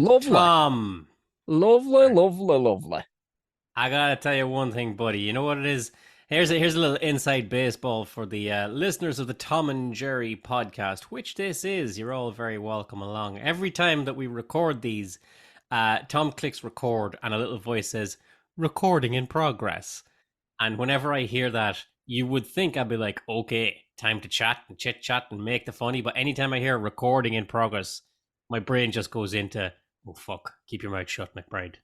Lovely. Tom, Lovely, lovely, lovely. I gotta tell you one thing, buddy. You know what it is? Here's a little inside baseball for the listeners of the Tom and Jerry podcast, which this is. You're all very welcome along. Every time that we record these, Tom clicks record, and a little voice says "recording in progress." And whenever I hear that, you would think I'd be like, "Okay, time to chat and chit chat and make the funny." But anytime I hear "recording in progress," my brain just goes into, "Oh fuck, keep your mouth shut, McBride."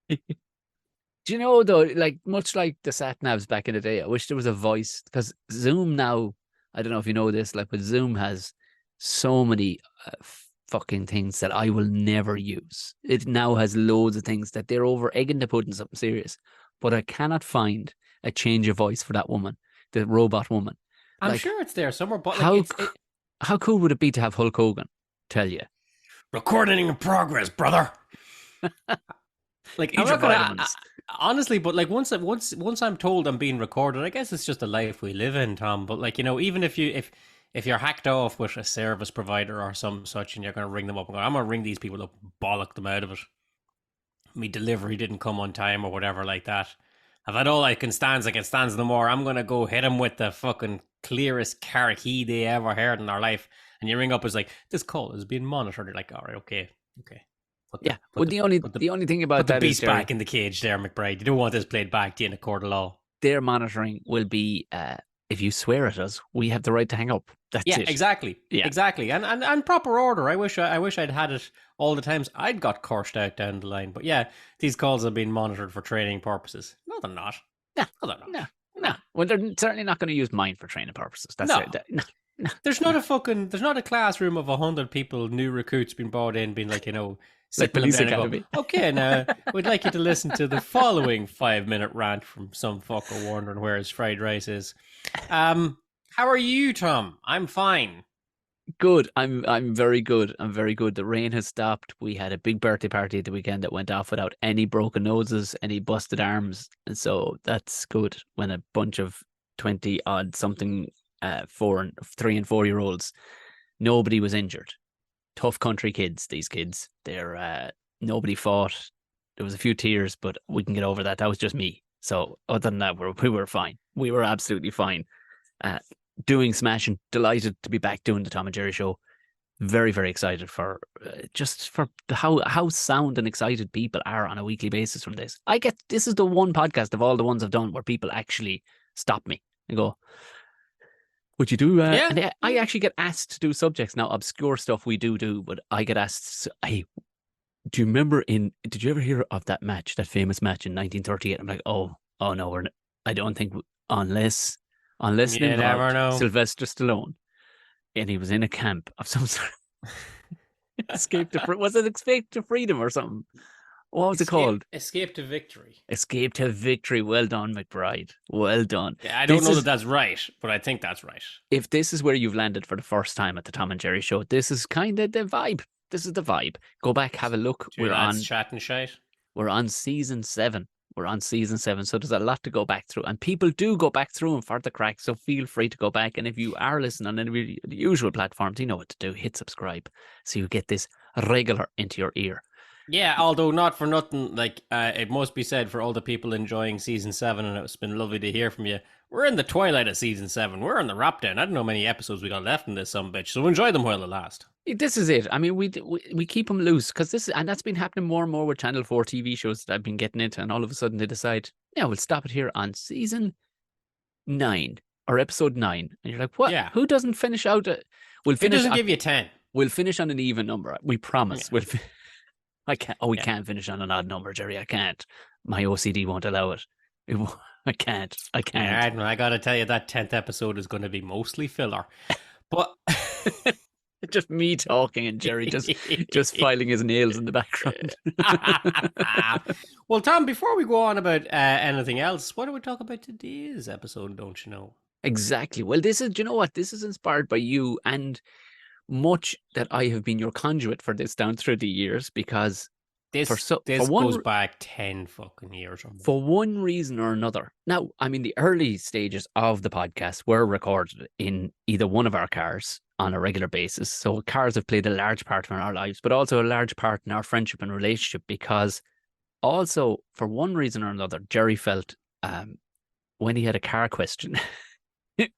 Do you know though, like much like the sat navs back in the day, I wish there was a voice because Zoom now, I don't know if you know this, like, but Zoom has so many fucking things that I will never use. It now has loads of things that they're over egging to put in something serious, but I cannot find a change of voice for that woman, the robot woman. I'm Like, sure it's there somewhere, but like how it's it, how cool would it be to have Hulk Hogan tell you? recording in progress, brother. Like I'm Eat your not gonna vitamins. honestly, but like once I'm told I'm being recorded, I guess it's just the life we live in, Tom. But like even if you're hacked off with a service provider or some such, and you're gonna ring them up and go, I'm gonna ring these people up, and bollock them out of it. Me delivery didn't come on time or whatever like that. I've had all I can stands no more. I'm gonna go hit them with the fucking clearest car key they ever heard in their life. And you ring up, it's like, this call is being monitored. You're like, all right, okay. Put the Yeah. put Well, the put the the only thing about put the that is, beast Jerry, back in the cage there, McBride. You don't want this played back to you in a court of law. their monitoring will be if you swear at us, we have the right to hang up. That's Yeah, it. exactly. Yeah. Exactly. And proper order. I wish I'd had it all the times I'd got cursed out down the line. But yeah, these calls have been monitored for training purposes. No, they're not. No, No, they're not. no, no. No. Well, they're certainly not going to use mine for training purposes. That's No. it. No, no, no. There's not a classroom of 100 people, new recruits being brought in, being like, Like sitting them Police down and go, Academy. okay, now we'd like you to listen to the following 5 minute rant from some fucker wondering where his fried rice is. How are you, Tom? I'm fine. Good. I'm very good. I'm very good. The rain has stopped. We had a big birthday party at the weekend that went off without any broken noses, any busted arms, and so that's good. When a bunch of 20 odd something 3 and 4 year olds, nobody was injured. Tough country kids. These kids. They're nobody fought. There was a few tears, but we can get over that. That was just me. So other than that, we were fine. We were absolutely fine. Uh, Doing smashing, delighted to be back doing the Tom and Jerry show. Very, very excited for just for how sound and excited people are on a weekly basis from this. This is the one podcast of all the ones I've done where people actually stop me and go, would you do Yeah. and I actually get asked to do subjects now, obscure stuff we do, but I get asked, hey, do you remember did you ever hear of that match, that famous match in 1938? I'm like, oh no, I don't think, unless it You never involved know. Sylvester Stallone and he was in a camp of some sort. Was it Escape to Freedom or something? What was it called? Escape to victory. Escape to Victory. Well done, McBride. Well done. Yeah, I don't know that that's right, but I think that's right. If this is where you've landed for the first time at the Tom and Jerry show, this is kind of the vibe. This is the vibe. Go back, have a look. Two lads chatting shite. We're on season 7. We're on season 7, so there's a lot to go back through, and people do go back through them for the crack. So feel free to go back, and if you are listening on any of the usual platforms, you know what to do. Hit subscribe so you get this regular into your ear. Yeah, although not for nothing, like it must be said for all the people enjoying season 7, and it's been lovely to hear from you. We're in the twilight of season 7. We're in the wrap down. I don't know how many episodes we got left in this some bitch, so enjoy them while they last. This is it. I mean, we keep them loose because and that's been happening more and more with Channel 4 TV shows that I've been getting into, and all of a sudden they decide, yeah, we'll stop it here on season 9 or episode 9, and you're like, what? Yeah. Who doesn't finish out? We'll It finish. doesn't give you 10. We'll finish on an even number. We promise. Yeah. I can't. Oh, we can't finish on an odd number, Jerry. I can't. My OCD won't allow it. I can't. I can't. Yeah, I gotta tell you, that 10th episode is going to be mostly filler. But just me talking and Jerry just filing his nails in the background. Well, Tom, before we go on about anything else, what do we talk about today's episode? Don't you know? Exactly. Well, do you know what? This is inspired by you and much that I have been your conduit for this down through the years, because This goes back 10 fucking years. For one reason or another. Now, I mean, the early stages of the podcast were recorded in either one of our cars on a regular basis. So cars have played a large part in our lives, but also a large part in our friendship and relationship because also, for one reason or another, Gerry felt um, when he had a car question,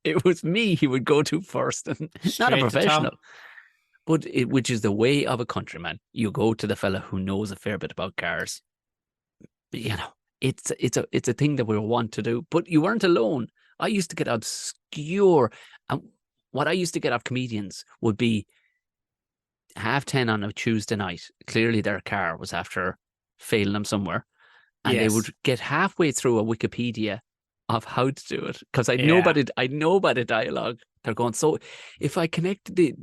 it was me he would go to first, and not a Straight to professional, Tom. but which is the way of a countryman. You go to the fella who knows a fair bit about cars. You know, it's a thing that we want to do. But you weren't alone. I used to get obscure, and what I used to get off comedians would be 10:30 on a Tuesday night. Clearly, their car was after failing them somewhere, and they Yes. would get halfway through a Wikipedia of how to do it because Yeah. I know by the dialogue. They're going, so if I connect the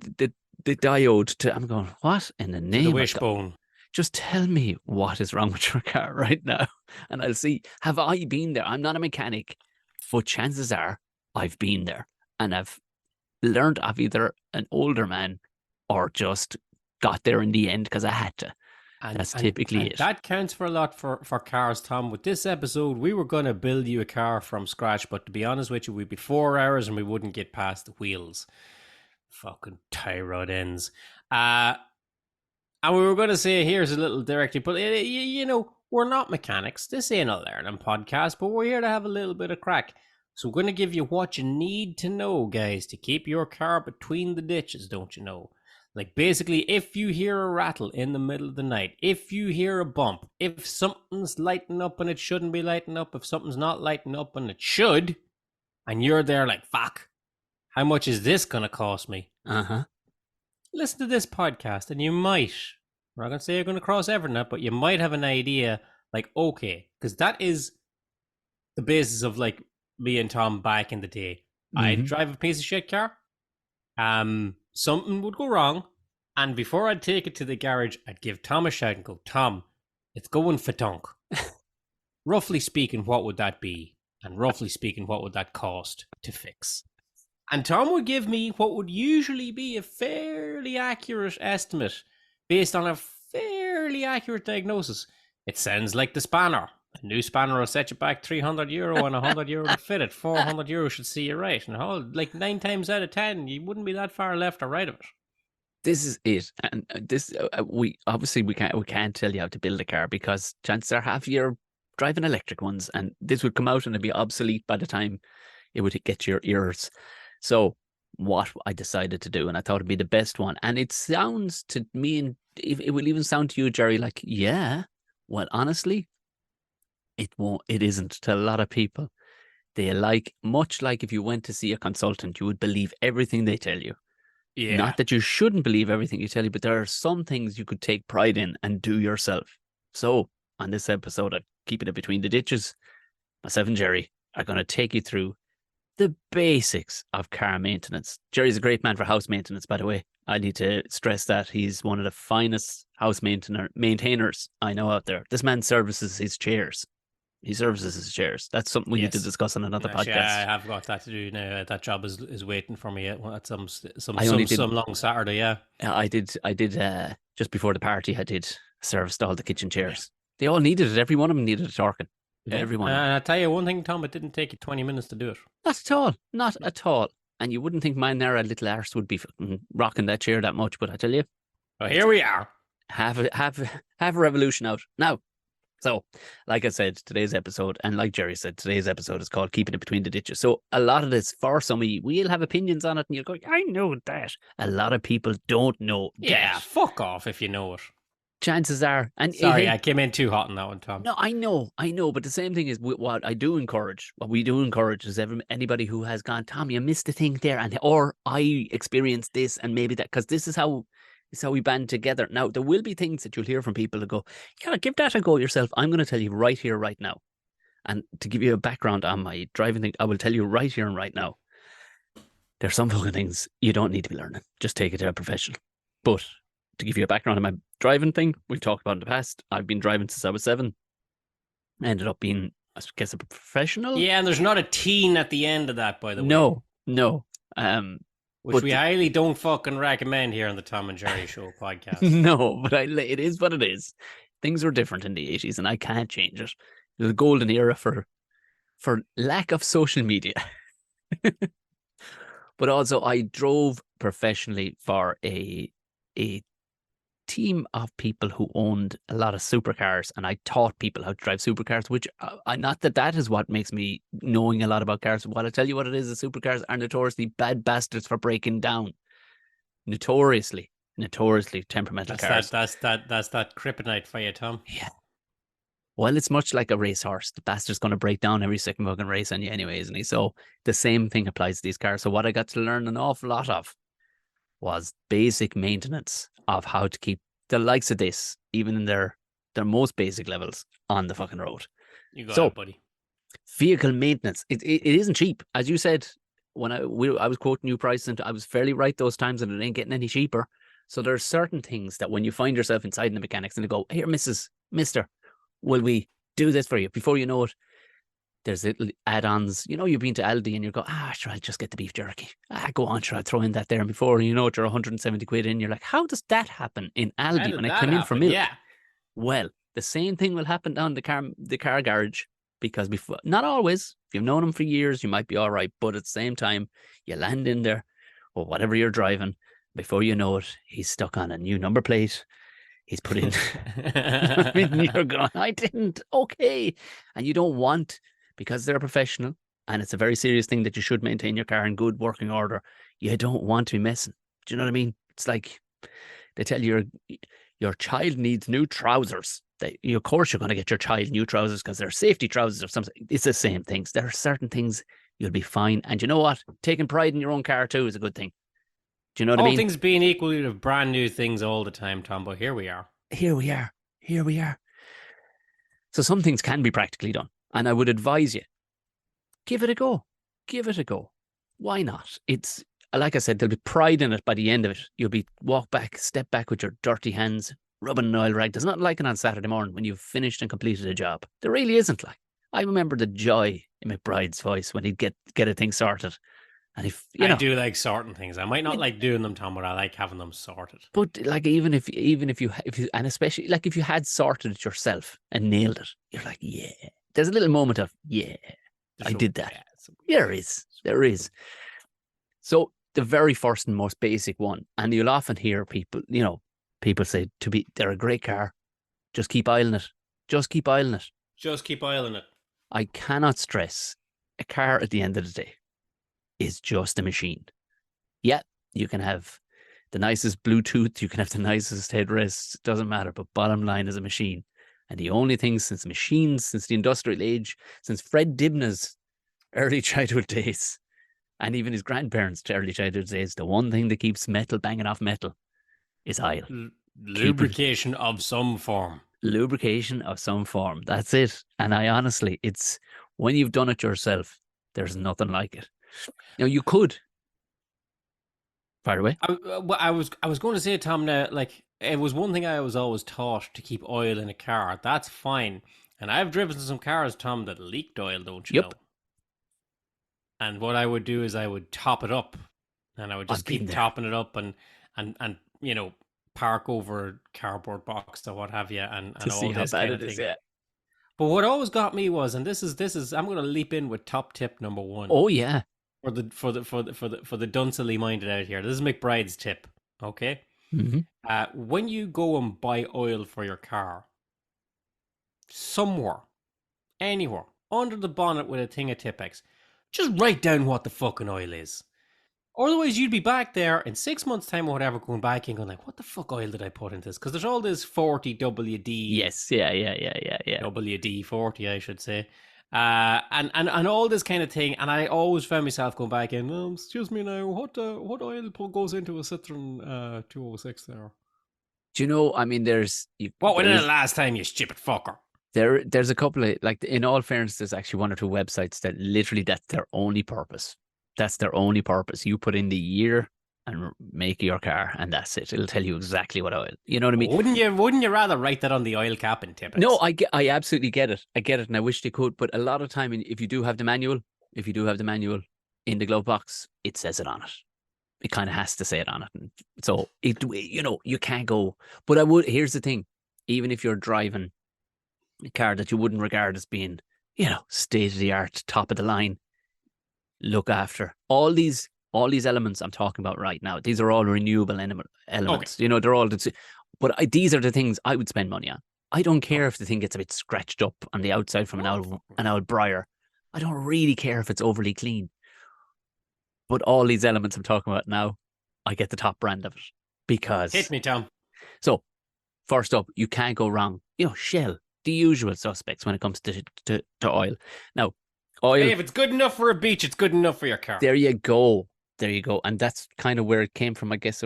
diode to, I'm going, what in the To the name of God? wishbone. Just tell me what is wrong with your car right now, and I'll see. Have I been there? I'm not a mechanic, but chances are I've been there, and I've learned of either an older man or just got there in the end because I had to. And That's and typically and it. that counts for a lot for cars, Tom. With this episode, we were gonna build you a car from scratch, but to be honest with you, we'd be 4 hours and we wouldn't get past the wheels. Fucking tie rod ends. Uh and we were gonna say here's a little directive, but we're not mechanics. This ain't a learning podcast, but we're here to have a little bit of crack. So we're gonna give you what you need to know, guys, to keep your car between the ditches, don't you know? Like basically, if you hear a rattle in the middle of the night, if you hear a bump, if something's lighting up and it shouldn't be lighting up, if something's not lighting up and it should, and you're there like, fuck, how much is this gonna cost me? Uh huh. Listen to this podcast and you might, I'm not gonna say you're gonna cross everything up, but you might have an idea like, okay, because that is the basis of like me and Tom back in the day. I'd Hmm. drive a piece of shit car. Something would go wrong, and before I'd take it to the garage, I'd give Tom a shout and go, Tom, it's going for tunk. Roughly speaking, what would that be? And roughly speaking, what would that cost to fix? And Tom would give me what would usually be a fairly accurate estimate based on a fairly accurate diagnosis. It sounds like the spanner. A new spanner will set you back €300 and €100 to fit it. €400 should see you right. And like 9 times out of 10, you wouldn't be that far left or right of it. This is it, and this we can't tell you how to build a car because chances are half you're driving electric ones, and this would come out and it'd be obsolete by the time it would get to your ears. So what I decided to do, and I thought it'd be the best one, and it sounds to me, and it will even sound to you, Gerry, like yeah. Well, honestly, it won't. It isn't to a lot of people. They much like if you went to see a consultant, you would believe everything they tell you. Yeah. Not that you shouldn't believe everything you tell you, but there are some things you could take pride in and do yourself. So, on this episode of Keeping It Between the Ditches, myself and Gerry are going to take you through the basics of car maintenance. Gerry's a great man for house maintenance, by the way. I need to stress that he's one of the finest house maintainers I know out there. This man services his chairs. He services his chairs. That's something we need to Yes. discuss on another Actually, I podcast. have got that to do now. That job is waiting for me at I only did some long Saturday. Yeah. I did just before the party I did serviced all the kitchen chairs. They all needed it. Every one of them needed a torquing. Yeah. Every one of them. And I tell you one thing, Tom, it didn't take you 20 minutes to do it. Not at all. Not at all. And you wouldn't think mine there, a little arse would be rocking that chair that much, but I tell you, Well, it's here we are. have a revolution out. Now, so, like I said, today's episode, and like Gerry said, today's episode is called Keeping It Between the Ditches. So, a lot of this, for some of you, we'll have opinions on it, and you'll go, I know that. A lot of people don't know Yeah, that. fuck off if you know it. Chances are, and Sorry, hey, I came in too hot on that one, Tom. no, I know, but the same thing is what we do encourage is anybody who has gone, Tom, you missed the thing there, and or I experienced this, and maybe that, because this is how we band together. Now, there will be things that you'll hear from people that go, yeah, give that a go yourself. I'm going to tell you right here, right now. And to give you a background on my driving thing, I will tell you right here and right now. There's some fucking things you don't need to be learning. Just take it to a professional. But to give you a background on my driving thing, we've talked about in the past. I've been driving since I was 7. I ended up being, I guess, a professional. Yeah, and there's not a teen at the end of that, by the way. No. Which we highly don't fucking recommend here on the Tom and Jerry Show podcast. No, but it is what it is. Things were different in the 80s, and I can't change it. It was a golden era for lack of social media. But also, I drove professionally for a team of people who owned a lot of supercars, and I taught people how to drive supercars. Which not that that is what makes me knowing a lot about cars. Well, I tell you what it is: the supercars are notoriously bad bastards for breaking down. Notoriously, notoriously temperamental That's that. cars. That's that kryptonite for you, Tom. Yeah. Well, it's much like a racehorse. The bastard's going to break down every second fucking race on you anyway, isn't he? So the same thing applies to these cars. So what I got to learn an awful lot of was basic maintenance of how to keep the likes of this, even in their most basic levels, on the fucking road. You got So it, buddy. vehicle maintenance, it isn't cheap, as you said. When I was quoting you prices, and I was fairly right those times, and it ain't getting any cheaper. So there's certain things that when you find yourself inside the mechanics and they go, "Here, Mrs. Mister, will we do this for you?" Before you know it, there's little add-ons. You've been to Aldi and you go, sure, I'll just get the beef jerky. Go on, sure, I'll throw in that there. And before you know it, you're 170 quid in. You're like, how does that happen in How Aldi when did I that come in for happen? milk? Yeah. Well, the same thing will happen down the car garage, because before, not always. If you've known him for years, you might be all right. But at the same time, you land in there or whatever you're driving. Before you know it, he's stuck on a new number plate. He's put in, I mean, you're going, I didn't. Okay. And you don't want, because they're a professional and it's a very serious thing that you should maintain your car in good working order. You don't want to be messing. Do you know what I mean? It's like they tell you your child needs new trousers. Of course, you're going to get your child new trousers because they're safety trousers or something. It's the same things. There are certain things you'll be fine. And you know what? Taking pride in your own car too is a good thing. Do you know what I All mean? things being equal, you'd have brand new things all the time, Tom. But here we are. Here we are. Here we are. So some things can be practically done. And I would advise you, give it a go. Give it a go. Why not? It's, like I said, there'll be pride in it by the end of it. You'll be step back with your dirty hands, rubbing an oil rag. There's nothing like it on Saturday morning when you've finished and completed a job. There really isn't. Like, I remember the joy in McBride's voice when he'd get a thing sorted. And if, I do like sorting things. I might not like doing them, Tom, but I like having them sorted. but like, even if you, and especially like if you had sorted it yourself and nailed it, you're like, yeah. There's a little moment of, yeah, I did that. Yeah, There is. There is. So the very first and most basic one, and you'll often hear people say they're a great car. Just keep oiling it. Just keep oiling it. just keep oiling it. I cannot stress, a car at the end of the day is just a machine. Yeah, you can have the nicest Bluetooth, you can have the nicest headrests, it doesn't matter. But bottom line is a machine. And the only thing since machines, since the industrial age, since Fred Dibna's early childhood days, and even his grandparents' early childhood days, the one thing that keeps metal banging off metal is oil. Lubrication of some form. Lubrication of some form. That's it. And I honestly, it's when you've done it yourself, there's nothing like it. Now you could, fire away. I was going to say, Tom. Now, like it was one thing I was always taught to keep oil in a car. That's fine. And I've driven some cars, Tom, that leaked oil. Don't you know? Yep, And what I would do is I would top it up, and I would I've just been keep there. topping it up, and park over a cardboard box or what have you, To and see all how this bad kind it of is. thing. Yeah. But what always got me was, and this is I'm going to leap in with top tip number one Oh yeah. for the duncily minded out here. This is McBride's tip. Okay, Mm-hmm. when you go and buy oil for your car, somewhere, anywhere, under the bonnet with a thing of Tipex, just write down what the fucking oil is. Otherwise, you'd be back there in 6 months' time or whatever, going back and going like, "What the fuck oil did I put into this?" Because there's all this 40 WD, Yes. Yeah. Yeah. Yeah. Yeah. Yeah. WD 40, I should say, and all this kind of thing. And I always found myself going back in. Excuse me now, what oil goes into a Citroen 206 there? Do you know? I mean, What went there in it is last time, you stupid fucker? there's a couple of, like, in all fairness, there's actually one or two websites that literally that's their only purpose. That's their only purpose. You put in the year and make your car, and that's it. It'll tell you exactly what oil. You know what I mean? Wouldn't you rather write that on the oil cap in No, Tipex? I absolutely get it. I get it, and I wish they could. But a lot of time, if you do have the manual, in the glove box, it says it on it. It kind of has to say it on it. And so you can't go. But I would. Here's the thing: even if you're driving a car that you wouldn't regard as being, state of the art, top of the line, look after all these all these elements I'm talking about right now, these are all renewable Okay. elements. They're all, these are the things I would spend money on. I don't care Okay. if the thing gets a bit scratched up on the outside from Oh, fuck. an old briar. I don't really care if it's overly clean. But all these elements I'm talking about now, I get the top brand of it Hit because. me, Tom. So first up, you can't go wrong. Shell, the usual suspects when it comes to oil. Now, oil, Hey, if it's good enough for a beach, it's good enough for your car. there you go. There you go. And that's kind of where it came from, I guess,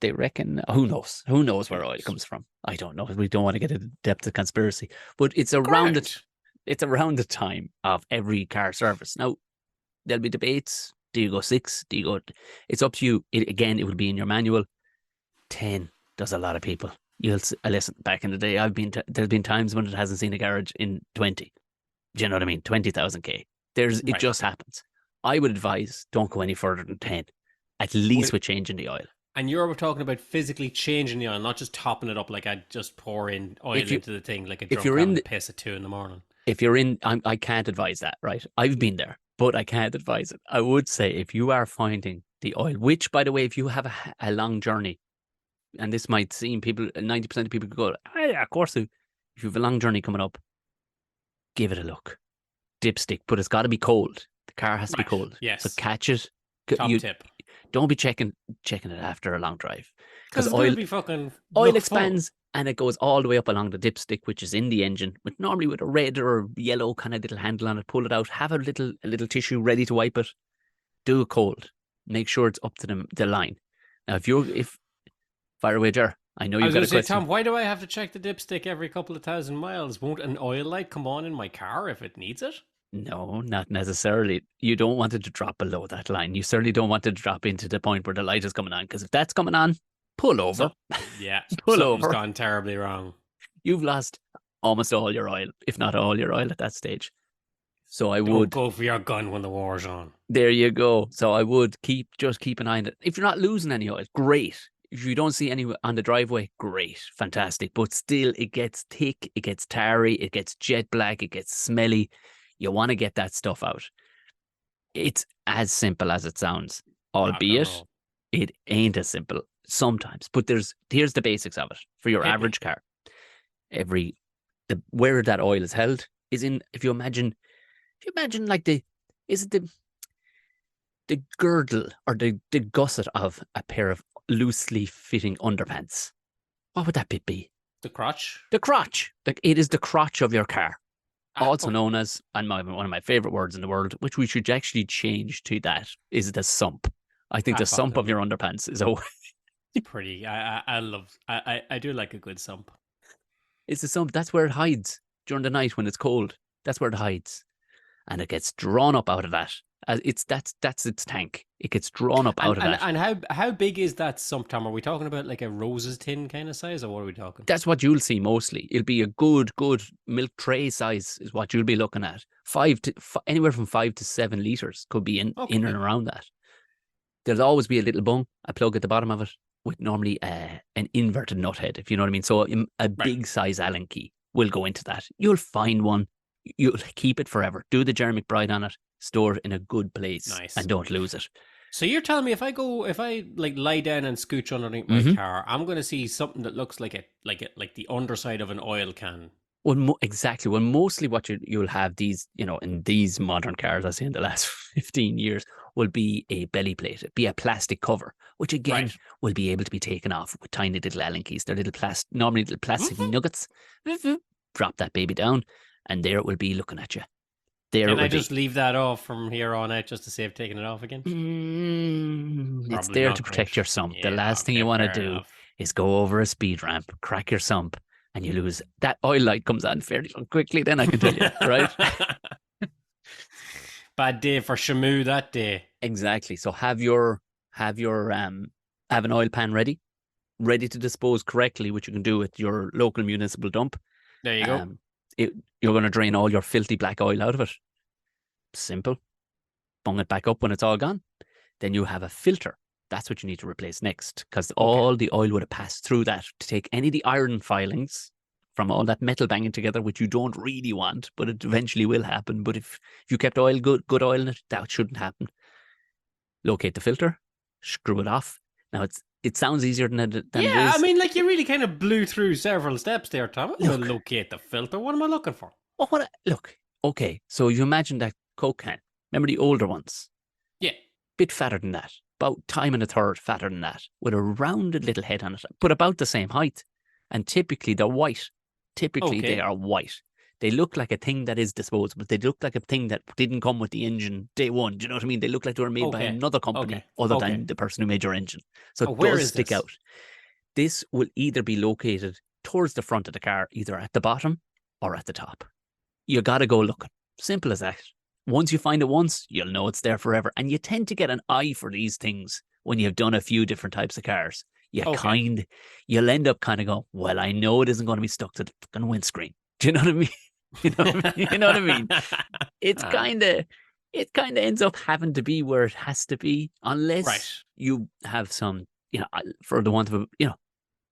they reckon. Who knows? Who knows Who where oil knows? comes from? I don't know. We don't want to get into the depth of conspiracy. But Grant. it's around the time of every car service. Now, there'll be debates. Do you go 6? Do you go? It's up to you. It will be in your manual. 10 does a lot of people. Listen, back in the day, there's been times when it hasn't seen a garage in 20. Do you know what I mean? 20,000 K. It Right. just happens. I would advise don't go any further than 10, at least With, with changing the oil. and you're talking about physically changing the oil, not just topping it up like I just pour in oil If you into the thing like a if drunk you're in having a the, piss at 2 in the morning. if you're in, I can't advise that, right? I've been there, but I can't advise it. I would say if you are finding the oil, which by the way, if you have a long journey, and this might seem 90% of people could go, oh, yeah, of course. If you have a long journey coming up, give it a look. Dipstick, but it's got to be cold. The car has to be Right. cold. So Yes. catch it. Top You tip. don't be checking it after a long drive Because because it's going to be fucking oil look full. expands and it goes all the way up along the dipstick, which is in the engine, normally with a red or yellow kind of little handle on it. Pull it out. Have a little tissue ready to wipe it. Do it cold. Make sure it's up to the line. Now, if fire away, Jar, I know I you've was got going a to say, question. Tom, why do I have to check the dipstick every couple of thousand miles? Won't an oil light come on in my car if it needs it? No, not necessarily. You don't want it to drop below that line. You certainly don't want it to drop into the point where the light is coming on. Because if that's coming on, pull over. So, yeah, Pull something's over. gone terribly wrong. You've lost almost all your oil, if not all your oil at that stage. So I Don't would. go for your gun when the war's on. There you go. So I would keep an eye on it. If you're not losing any oil, great. If you don't see any on the driveway, great, fantastic. But still, it gets thick, it gets tarry, it gets jet black, it gets smelly. You want to get that stuff out. It's as simple as it sounds, Rock and albeit roll. it ain't as simple sometimes. But here's the basics of it for your Hit me. average car. Where that oil is held is in. If you imagine like is it the girdle or the gusset of a pair of loosely fitting underpants? What would that bit be? The crotch. The crotch. Like it is the crotch of your car, Ah, also okay. known as, and one of my favorite words in the world, which we should actually change to that, is the sump. I think Ah, the sump of fucking. your underpants is It's pretty. I love. I do like a good sump. it's the sump. That's where it hides during the night when it's cold. That's where it hides, and it gets drawn up out of that. That's its tank. It gets drawn up And out of and that. and how big is that sump, Tom? Are we talking about like a rose's tin kind of size, or what are we talking? That's what you'll see mostly. It'll be a good milk tray size is what you'll be looking at. Anywhere from 5 to 7 liters could be in and Okay. around that. There'll always be a little bung, a plug at the bottom of it, with normally an inverted nut head, if you know what I mean. So a Right. big size Allen key will go into that. You'll find one. You'll keep it forever. Do the Jerry McBride on it. Store it in a good place and Nice. don't lose it. So you're telling me if I like lie down and scooch underneath my Hmm. car, I'm gonna see something that looks like the underside of an oil can. Well, exactly. Well, mostly what you'll have these, in these modern cars, I say in the last 15 years, will be a belly plate, be a plastic cover, which again Right. will be able to be taken off with tiny little Allen keys. They're normally little plastic Mhm. nuggets. Drop that baby down, and there it will be looking at you. There it Can I will just be. leave that off from here on out just to save taking it off again? It's Probably there to not great. protect your sump. The Yeah. last thing Okay. you want to Fair do enough. is go over a speed ramp, crack your sump, and you lose. That oil light comes on fairly quickly, then I can tell you, right? Bad day for Shamu that day. Exactly. So have an oil pan ready to dispose correctly, which you can do with your local municipal dump. There you go. Um, you're going to drain all your filthy black oil out of it. Simple. Bung it back up when it's all gone. Then you have a filter. That's what you need to replace next, because Okay. all the oil would have passed through that to take any of the iron filings from all that metal banging together, which you don't really want, but it eventually will happen. But if you kept good oil in it, that shouldn't happen. Locate the filter, screw it off. Now it sounds easier than it Yeah, I is. mean, like you really kind of blew through several steps there, Tom. I'm going to Look, locate the filter. What am I looking for? oh, look. Okay, so you imagine that Coke can. Remember the older ones? Yeah. Bit fatter than that, about time and a third fatter than that, with a rounded little head on it, but about the same height. And typically they're white. Typically they Okay. are white. They look like a thing that is disposable. They look like a thing that didn't come with the engine day one. Do you know what I mean? They look like they were made by Okay. another Okay. company other Okay. than the person who made your engine. So Oh, it where does is stick this? out. This will either be located towards the front of the car, either at the bottom or at the top. You got to go looking. Simple as that. Once you find it once, you'll know it's there forever. And you tend to get an eye for these things when you've done a few different types of cars. Okay. You'll end up kind of going, well, I know it isn't going to be stuck to the fucking windscreen. Do you know what I mean? You know, you know what I mean? It's it kind of ends up having to be where it has to be, Right. unless you have some, for the want of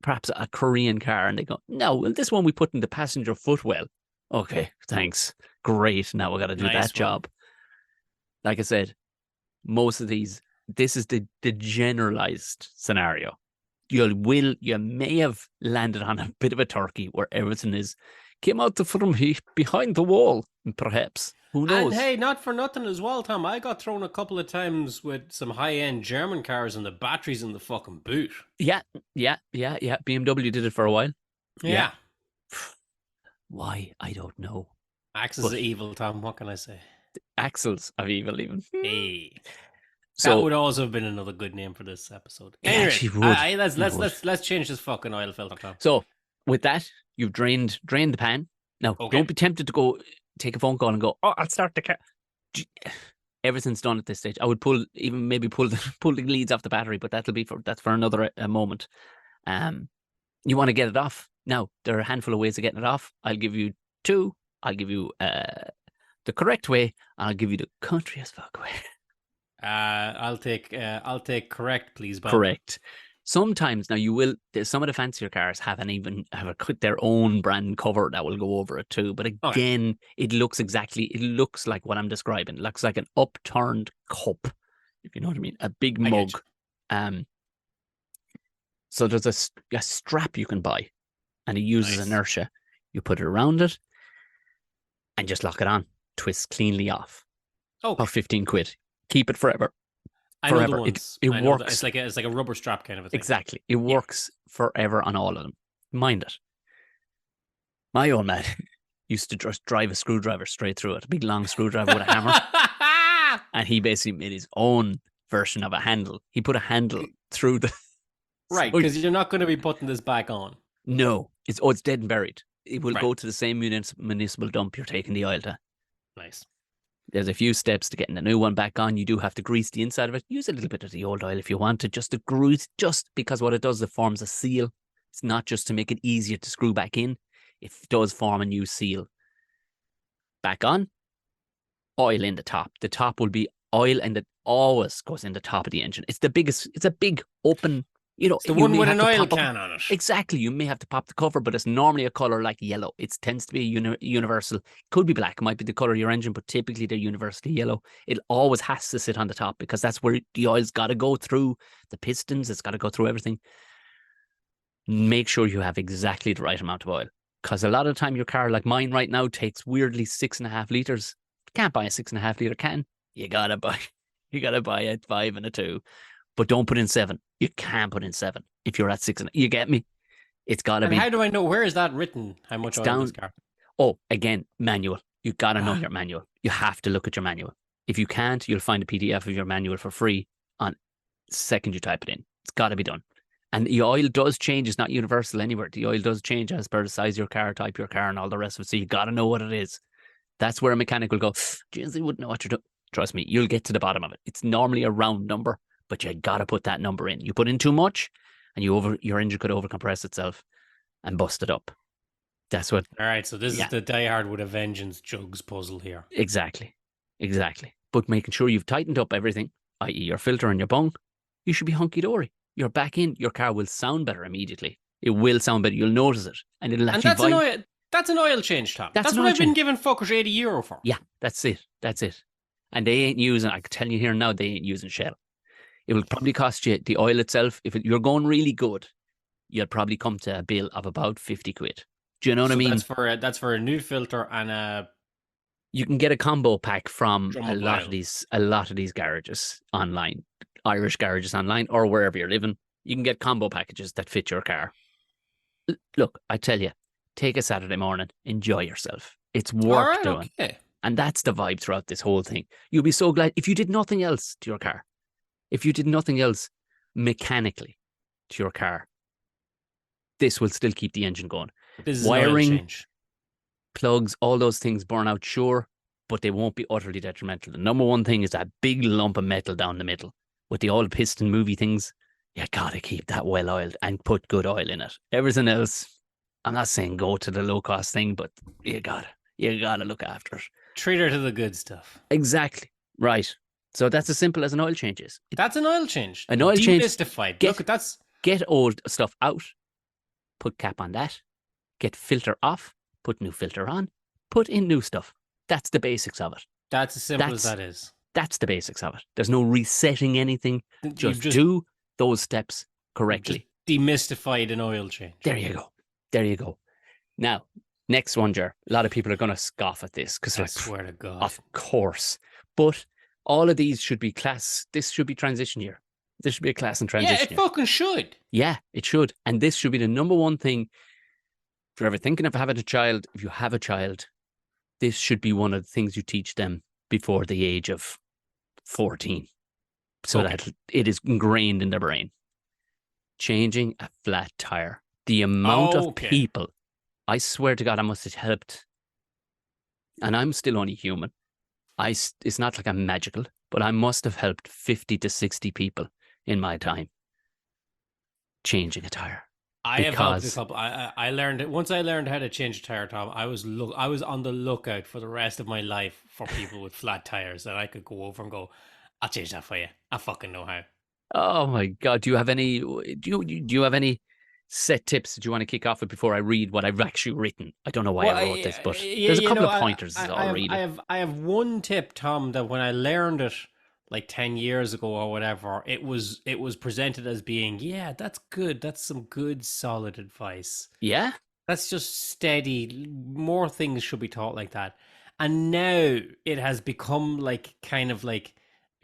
perhaps a Korean car, and they go, no, well, this one we put in the passenger footwell. Okay, thanks. Great. Now we got to do that Nice one. job. Like I said, most of these, this is the generalized scenario. You may have landed on a bit of a turkey where everything is came out from behind the wall, perhaps. Who And knows? hey, not for nothing as well, Tom. I got thrown a couple of times with some high-end German cars and the batteries in the fucking boot. Yeah, yeah. BMW did it for a while. Yeah. Yeah. Why? I don't know. Axis But of evil, Tom. What can I say? axles of evil, even. Hey. That So would also have been another good name for this episode. it Anyway, actually would. let's It let's would. let's let's change this fucking oil filter, Tom. So with that, you've drained the pan. Now, Okay. don't be tempted to go take a phone call and go, oh, I'll start the car. Everything's done at this stage. I would maybe pull the pull the leads off the battery, but that's for another moment. Um, you want to get it off. Now, there are a handful of ways of getting it off. I'll give you two. I'll give you the correct way, and I'll give you the country as fuck way. I'll take correct, please, Bob. Correct. Sometimes now some of the fancier cars have their own brand cover that will go over it too. But Okay, again, it looks like what I'm describing. It looks like an upturned cup, if you know what I mean, a big I get you. mug. So there's a strap you can buy, and it uses Nice. inertia. You put it around it and just lock it on. Twist cleanly off Okay, for 15 quid. Keep it forever. I know the Forever. ones. It I know that works. it's like a rubber strap kind of a thing. Exactly. It Yeah. works forever on all of them. Mind it. My old man used to just drive a screwdriver straight through it, a big long screwdriver with a hammer. And he basically made his own version of a handle. He put a handle through the. Right, So, because you're not going to be putting this back on. no, it's dead and buried. It will Right. go to the same municipal dump you're taking the oil to. Nice. There's a few steps to getting the new one back on. You do have to grease the inside of it. Use a little bit of the old oil if you want to, just to grease, just because what it does, it forms a seal. It's not just to make it easier to screw back in. It does form a new seal. Back on, oil in the top. The top will be oil, and it always goes in the top of the engine. It's the biggest. It's a big open. It's the You one may with have an to oil pop up. can on it. Exactly. You may have to pop the cover, but it's normally a color like yellow. It tends to be universal. Could be black. It might be the color of your engine, but typically they're universally yellow. It always has to sit on the top because that's where the oil's got to go through the pistons. It's got to go through everything. Make sure you have exactly the right amount of oil, because a lot of the time your car, like mine right now, takes weirdly 6.5 liters. You can't buy a 6.5 liter can. You gotta buy a 5 and a 2. But don't put in 7. You can't put in 7 if you're at 6. You get me? It's got to And be. how do I know? Where is that written? How much It's oil down. this car? Oh, again, manual. You got to know your manual. You have to look at your manual. If you can't, you'll find a PDF of your manual for free on the second you type it in. It's got to be done. And the oil does change. It's not universal anywhere. The oil does change as per the size of your car, type of your car, and all the rest of it. So you got to know what it is. That's where a mechanic will go, geez, they wouldn't know what you're doing. Trust me, you'll get to the bottom of it. It's normally a round number, but you got to put that number in. You put in too much, and your engine could overcompress itself and bust it up. That's what. All right, so this is the Die Hard with a Vengeance jugs puzzle here. Exactly. But making sure you've tightened up everything, i.e., your filter and your bung, you should be hunky dory. You're back in. Your car will sound better immediately. It will sound better. You'll notice it, and it'll actually. And that's an oil change, Tom. That's what I've been given fuckers €80 for. Yeah, that's it. And they ain't using. I can tell you here now, they ain't using Shell. It will probably cost you the oil itself. If you're going really good, you'll probably come to a bill of about 50 quid. Do you know what I So mean? that's for a new filter and a You can get a combo pack from drum a of lot of oil. these garages online, Irish garages online, or wherever you're living. You can get combo packages that fit your car. Look, I tell you, take a Saturday morning, enjoy yourself. It's All worth right, doing. okay. And that's the vibe throughout this whole thing. You'll be so glad if you did nothing else to your car, if you did nothing else mechanically to your car, this will still keep the engine going. This is an oil Wiring, change. plugs, all those things burn out, sure, but they won't be utterly detrimental. The number one thing is that big lump of metal down the middle. With the oil piston movie things, you gotta keep that well oiled and put good oil in it. Everything else, I'm not saying go to the low cost thing, but you gotta look after it. Treat her to the good stuff. Exactly. Right. So that's as simple as an oil change is. That's an oil change. An oil change, Demystified. get Look, that's get old stuff out, put cap on that, get filter off, put new filter on, put in new stuff. That's the basics of it. that's as simple as That's that is. that's the basics of it. There's no resetting anything. You've Just do those steps just correctly. demystified an oil change. There you go. There you go. Now, next one, Jer. A lot of people are going to scoff at this because I like, swear to God. of course. But all of these should be class. This should be transition year. This should be a class and Yeah, transition it year. fucking should. Yeah, it should. And this should be the number one thing. If you're ever thinking of having a child, if you have a child, this should be one of the things you teach them before the age of 14 so Okay. that it is ingrained in their brain. Changing a flat tire. The amount of Okay. people, I swear to God, I must have helped. And I'm still only human. It's not like I'm magical, but I must have helped 50 to 60 people in my time changing a tire. I have helped a Because, couple. I learned it once. I learned how to change a tire, Tom. I was on the lookout for the rest of my life for people with flat tires that I could go over and go, I'll change that for you. I fucking know how. oh my God, do you have any set tips that you want to kick off with before I read what I've actually written? I don't know why Well, I wrote this, but yeah, there's a you couple know, of pointers I'll read it. I have one tip, Tom, that when I learned it like 10 years ago or whatever, it was presented as being, yeah, that's good. That's some good, solid advice. Yeah? That's just steady. More things should be taught like that. And now it has become like kind of like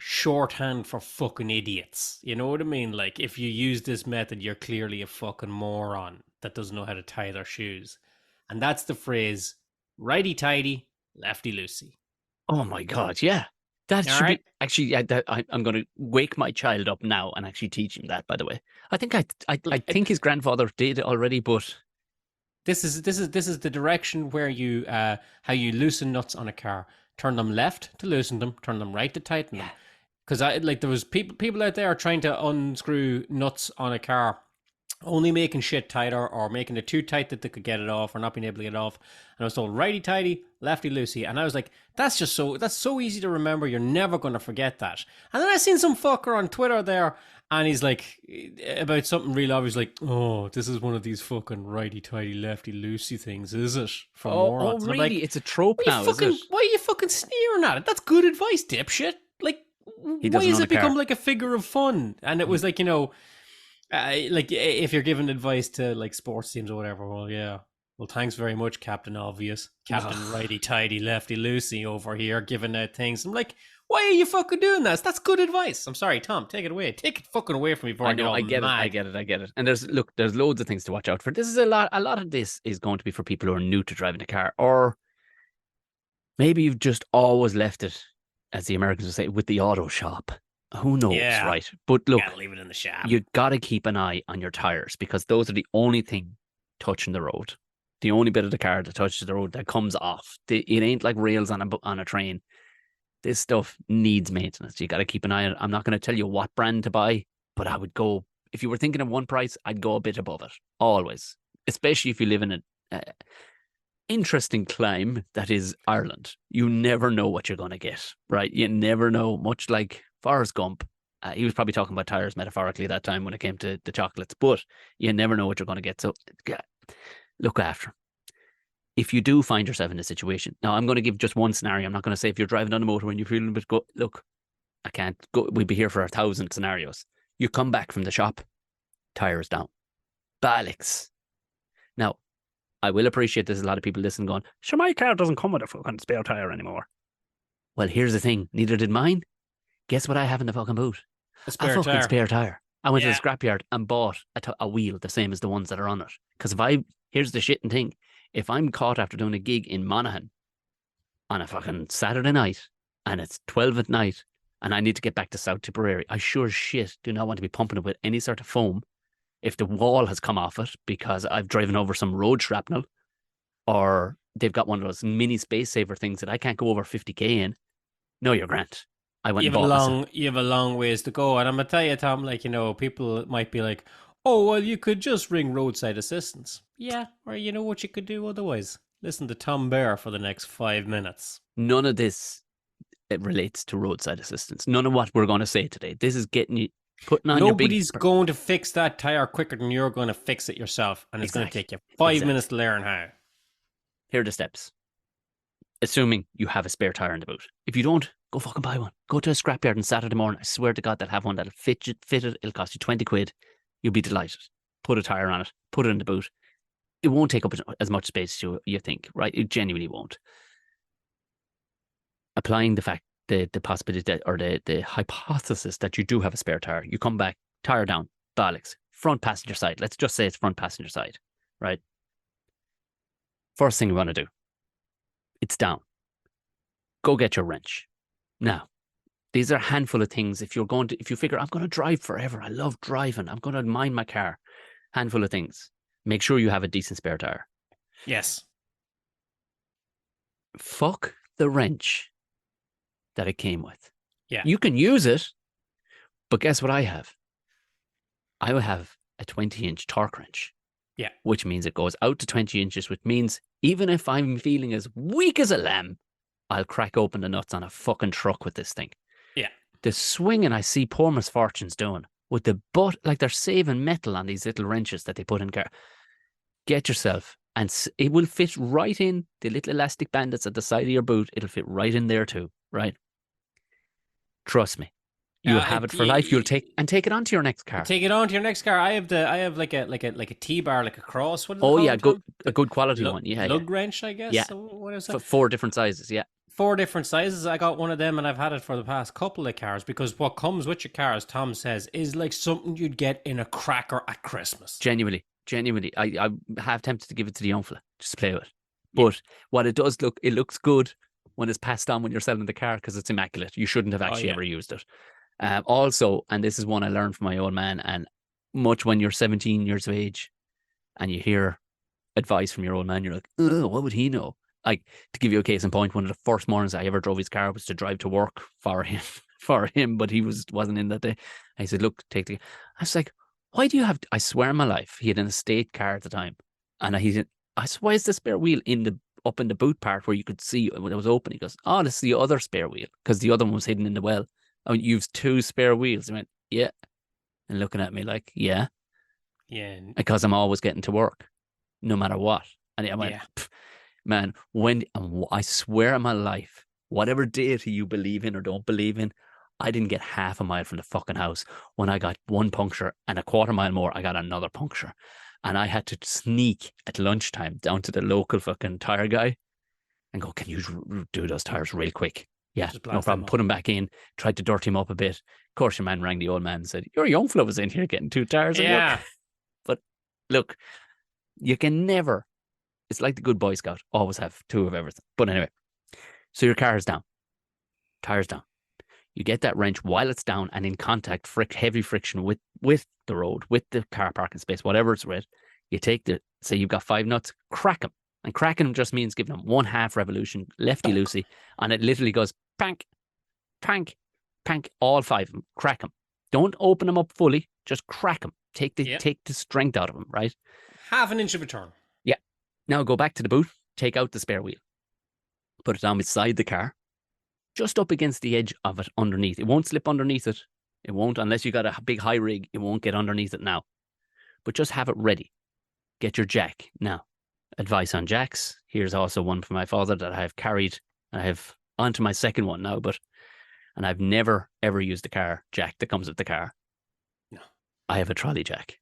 shorthand for fucking idiots. You know what I mean? Like if you use this method, you're clearly a fucking moron that doesn't know how to tie their shoes. And that's the phrase righty tighty, lefty loosey. Oh my God, yeah. That All should right. be actually. I'm going to wake my child up now and actually teach him that. By the way, I think I Like think his grandfather did already, but this is the direction where you how you loosen nuts on a car. Turn them left to loosen them, turn them right to tighten them. yeah, Because I like there was people out there trying to unscrew nuts on a car, only making shit tighter or making it too tight that they could get it off or not being able to get it off. And I was told righty tighty, lefty loosey, and I was like, that's so easy to remember. You're never going to forget that. And then I seen some fucker on Twitter there, and he's like about something real obvious, like, oh, this is one of these fucking righty tighty, lefty loosey things, is it? For oh morons. And I'm really? like, It's a trope now, is it? why are you fucking sneering at it? That's good advice, dipshit. Like, He why doesn't has own a it become car. like a figure of fun? And it was like, you know, like if you're giving advice to like sports teams or whatever, well, yeah. Well, thanks very much, Captain Obvious, Captain Ugh. Righty Tighty, Lefty Loosey over here giving out things. I'm like, why are you fucking doing this? That's good advice. I'm sorry, Tom. Take it away. Take it fucking away from me before I I get know, all I get it, I mad. get it, I get it. And there's loads of things to watch out for. This is a lot. A lot of this is going to be for people who are new to driving a car, or maybe you've just always left it, as the Americans would say, with the auto shop. Who knows, Yeah, right? But look, gotta leave it in the shop. you got to keep an eye on your tires because those are the only thing touching the road. The only bit of the car that touches the road that comes off. It ain't like rails on a train. This stuff needs maintenance. You got to keep an eye on it. I'm not going to tell you what brand to buy, but I would go, if you were thinking of one price, I'd go a bit above it. Always. Especially if you live in an interesting climb that is Ireland. You never know what you're going to get, right? You never know. Much like Forrest Gump. He was probably talking about tires metaphorically that time when it came to the chocolates, but you never know what you're going to get. So look after 'em. If you do find yourself in a situation, now I'm going to give just one scenario. I'm not going to say if you're driving on a motor and you're feeling a bit look, I can't go. We'd be here for 1,000 scenarios. You come back from the shop, tires down, ballocks. Now, I will appreciate there's a lot of people listening going, sure, my car doesn't come with a fucking spare tire anymore. Well, here's the thing, neither did mine. Guess what I have in the fucking boot? A A spare fucking tire. spare tire. I went to the Yeah. scrapyard and bought a wheel the same as the ones that are on it. Because here's the shitting thing, if I'm caught after doing a gig in Monaghan on a fucking Saturday night and it's 12 at night and I need to get back to South Tipperary, I sure as shit do not want to be pumping it with any sort of foam if the wall has come off it because I've driven over some road shrapnel or they've got one of those mini space saver things that I can't go over 50k in. No, you're grand. I went and bought myself. You have a long ways to go. And I'm gonna tell you, Tom, like, people might be like, oh, well, you could just ring roadside assistance. Yeah, or you know what you could do otherwise? Listen to Tom Bear for the next 5 minutes. None of this it relates to roadside assistance. None of what we're going to say today. This is getting you putting on your big. Nobody's going to fix that tire quicker than you're going to fix it yourself. And it's going to Exactly. take you 5 minutes Exactly. to learn how. Here are the steps. Assuming you have a spare tire in the boot. If you don't, go fucking buy one. Go to a scrapyard on Saturday morning. I swear to God, they'll have one that'll fit it. It'll cost you 20 quid. You'll be delighted. Put a tire on it. Put it in the boot. It won't take up as much space as you think, right? It genuinely won't. Applying the fact, the possibility that, or the hypothesis that you do have a spare tire. You come back, tire down, bollocks, front passenger side. Let's just say it's front passenger side, right? First thing you want to do, it's down. Go get your wrench. Now, these are a handful of things. If you figure, I'm going to drive forever. I love driving. I'm going to mind my car. Handful of things. Make sure you have a decent spare tire. Yes. Fuck the wrench that it came with. Yeah. You can use it, but guess what I have? I will have a 20-inch torque wrench. Yeah. Which means it goes out to 20 inches, which means even if I'm feeling as weak as a lamb, I'll crack open the nuts on a fucking truck with this thing. Yeah. The swinging I see poor misfortunes doing with the butt, like they're saving metal on these little wrenches that they put in car. Get yourself, and it will fit right in the little elastic bandits at the side of your boot. It'll fit right in there too, right? Trust me. You'll have it for life. You'll take it onto your next car. Take it on to your next car. I have like a T-bar, like a cross. What is it Oh called, yeah, Tom? a good quality one. Yeah, lug wrench, I guess. Yeah. So what is that? 4 different sizes. Yeah. 4 different sizes. I got one of them, and I've had it for the past couple of cars because what comes with your car, as Tom says, is like something you'd get in a cracker at Christmas. Genuinely, I have tempted to give it to the young fella just to play with. But what it does it looks good when it's passed on when you're selling the car because it's immaculate. You shouldn't have actually ever used it. Also, and this is one I learned from my old man, and much when you're 17 years of age and you hear advice from your old man, you're like, oh, what would he know? Like, to give you a case in point, one of the first mornings I ever drove his car was to drive to work for him, but he wasn't in that day. I said, look, take the. I was like, why do you have? I swear on my life, he had an estate car at the time, and I said, why is the spare wheel up in the boot part where you could see when it was open? He goes, oh, this is the other spare wheel because the other one was hidden in the well. Oh, you've 2 spare wheels. I went, yeah, and looking at me like, yeah, because I'm always getting to work, no matter what. And I went, man, I swear on my life, whatever deity you believe in or don't believe in, I didn't get half a mile from the fucking house when I got one puncture, and a quarter mile more, I got another puncture. And I had to sneak at lunchtime down to the local fucking tire guy and go, can you do those tires real quick? Yeah, no problem. Put him back in, tried to dirt him up a bit. Of course, your man rang the old man and said, your young fella was in here getting 2 tires. Yeah. But look, you can never, it's like the good Boy Scout, always have 2 of everything. But anyway, so your car is down, tires down. You get that wrench while it's down and in contact, heavy friction with the road, with the car parking space, whatever it's with. You take say you've got 5 nuts, crack them. And cracking them just means giving them 1/2 revolution, lefty-loosey, and it literally goes pank, pank, pank, all 5 of them. Crack them. Don't open them up fully, just crack them. Take the strength out of them, right? 1/2 inch of a turn. Yeah. Now go back to the boot, take out the spare wheel. Put it down beside the car, just up against the edge of it underneath. It won't slip underneath it. It won't, unless you got a big high rig, it won't get underneath it now. But just have it ready. Get your jack. Now, advice on jacks. Here's also one from my father that I have carried. I have onto my second one now, but and I've never ever used the car jack that comes with the car. No, I have a trolley jack.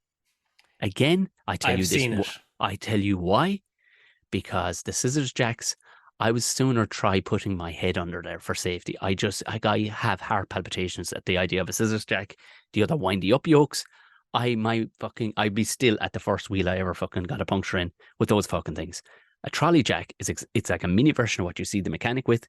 Again, I tell I've you this. seen it. I tell you why. Because the scissors jacks, I would sooner try putting my head under there for safety. I have heart palpitations at the idea of a scissors jack. The other windy up yokes. I'd be still at the first wheel I ever fucking got a puncture in with those fucking things. A trolley jack it's like a mini version of what you see the mechanic with.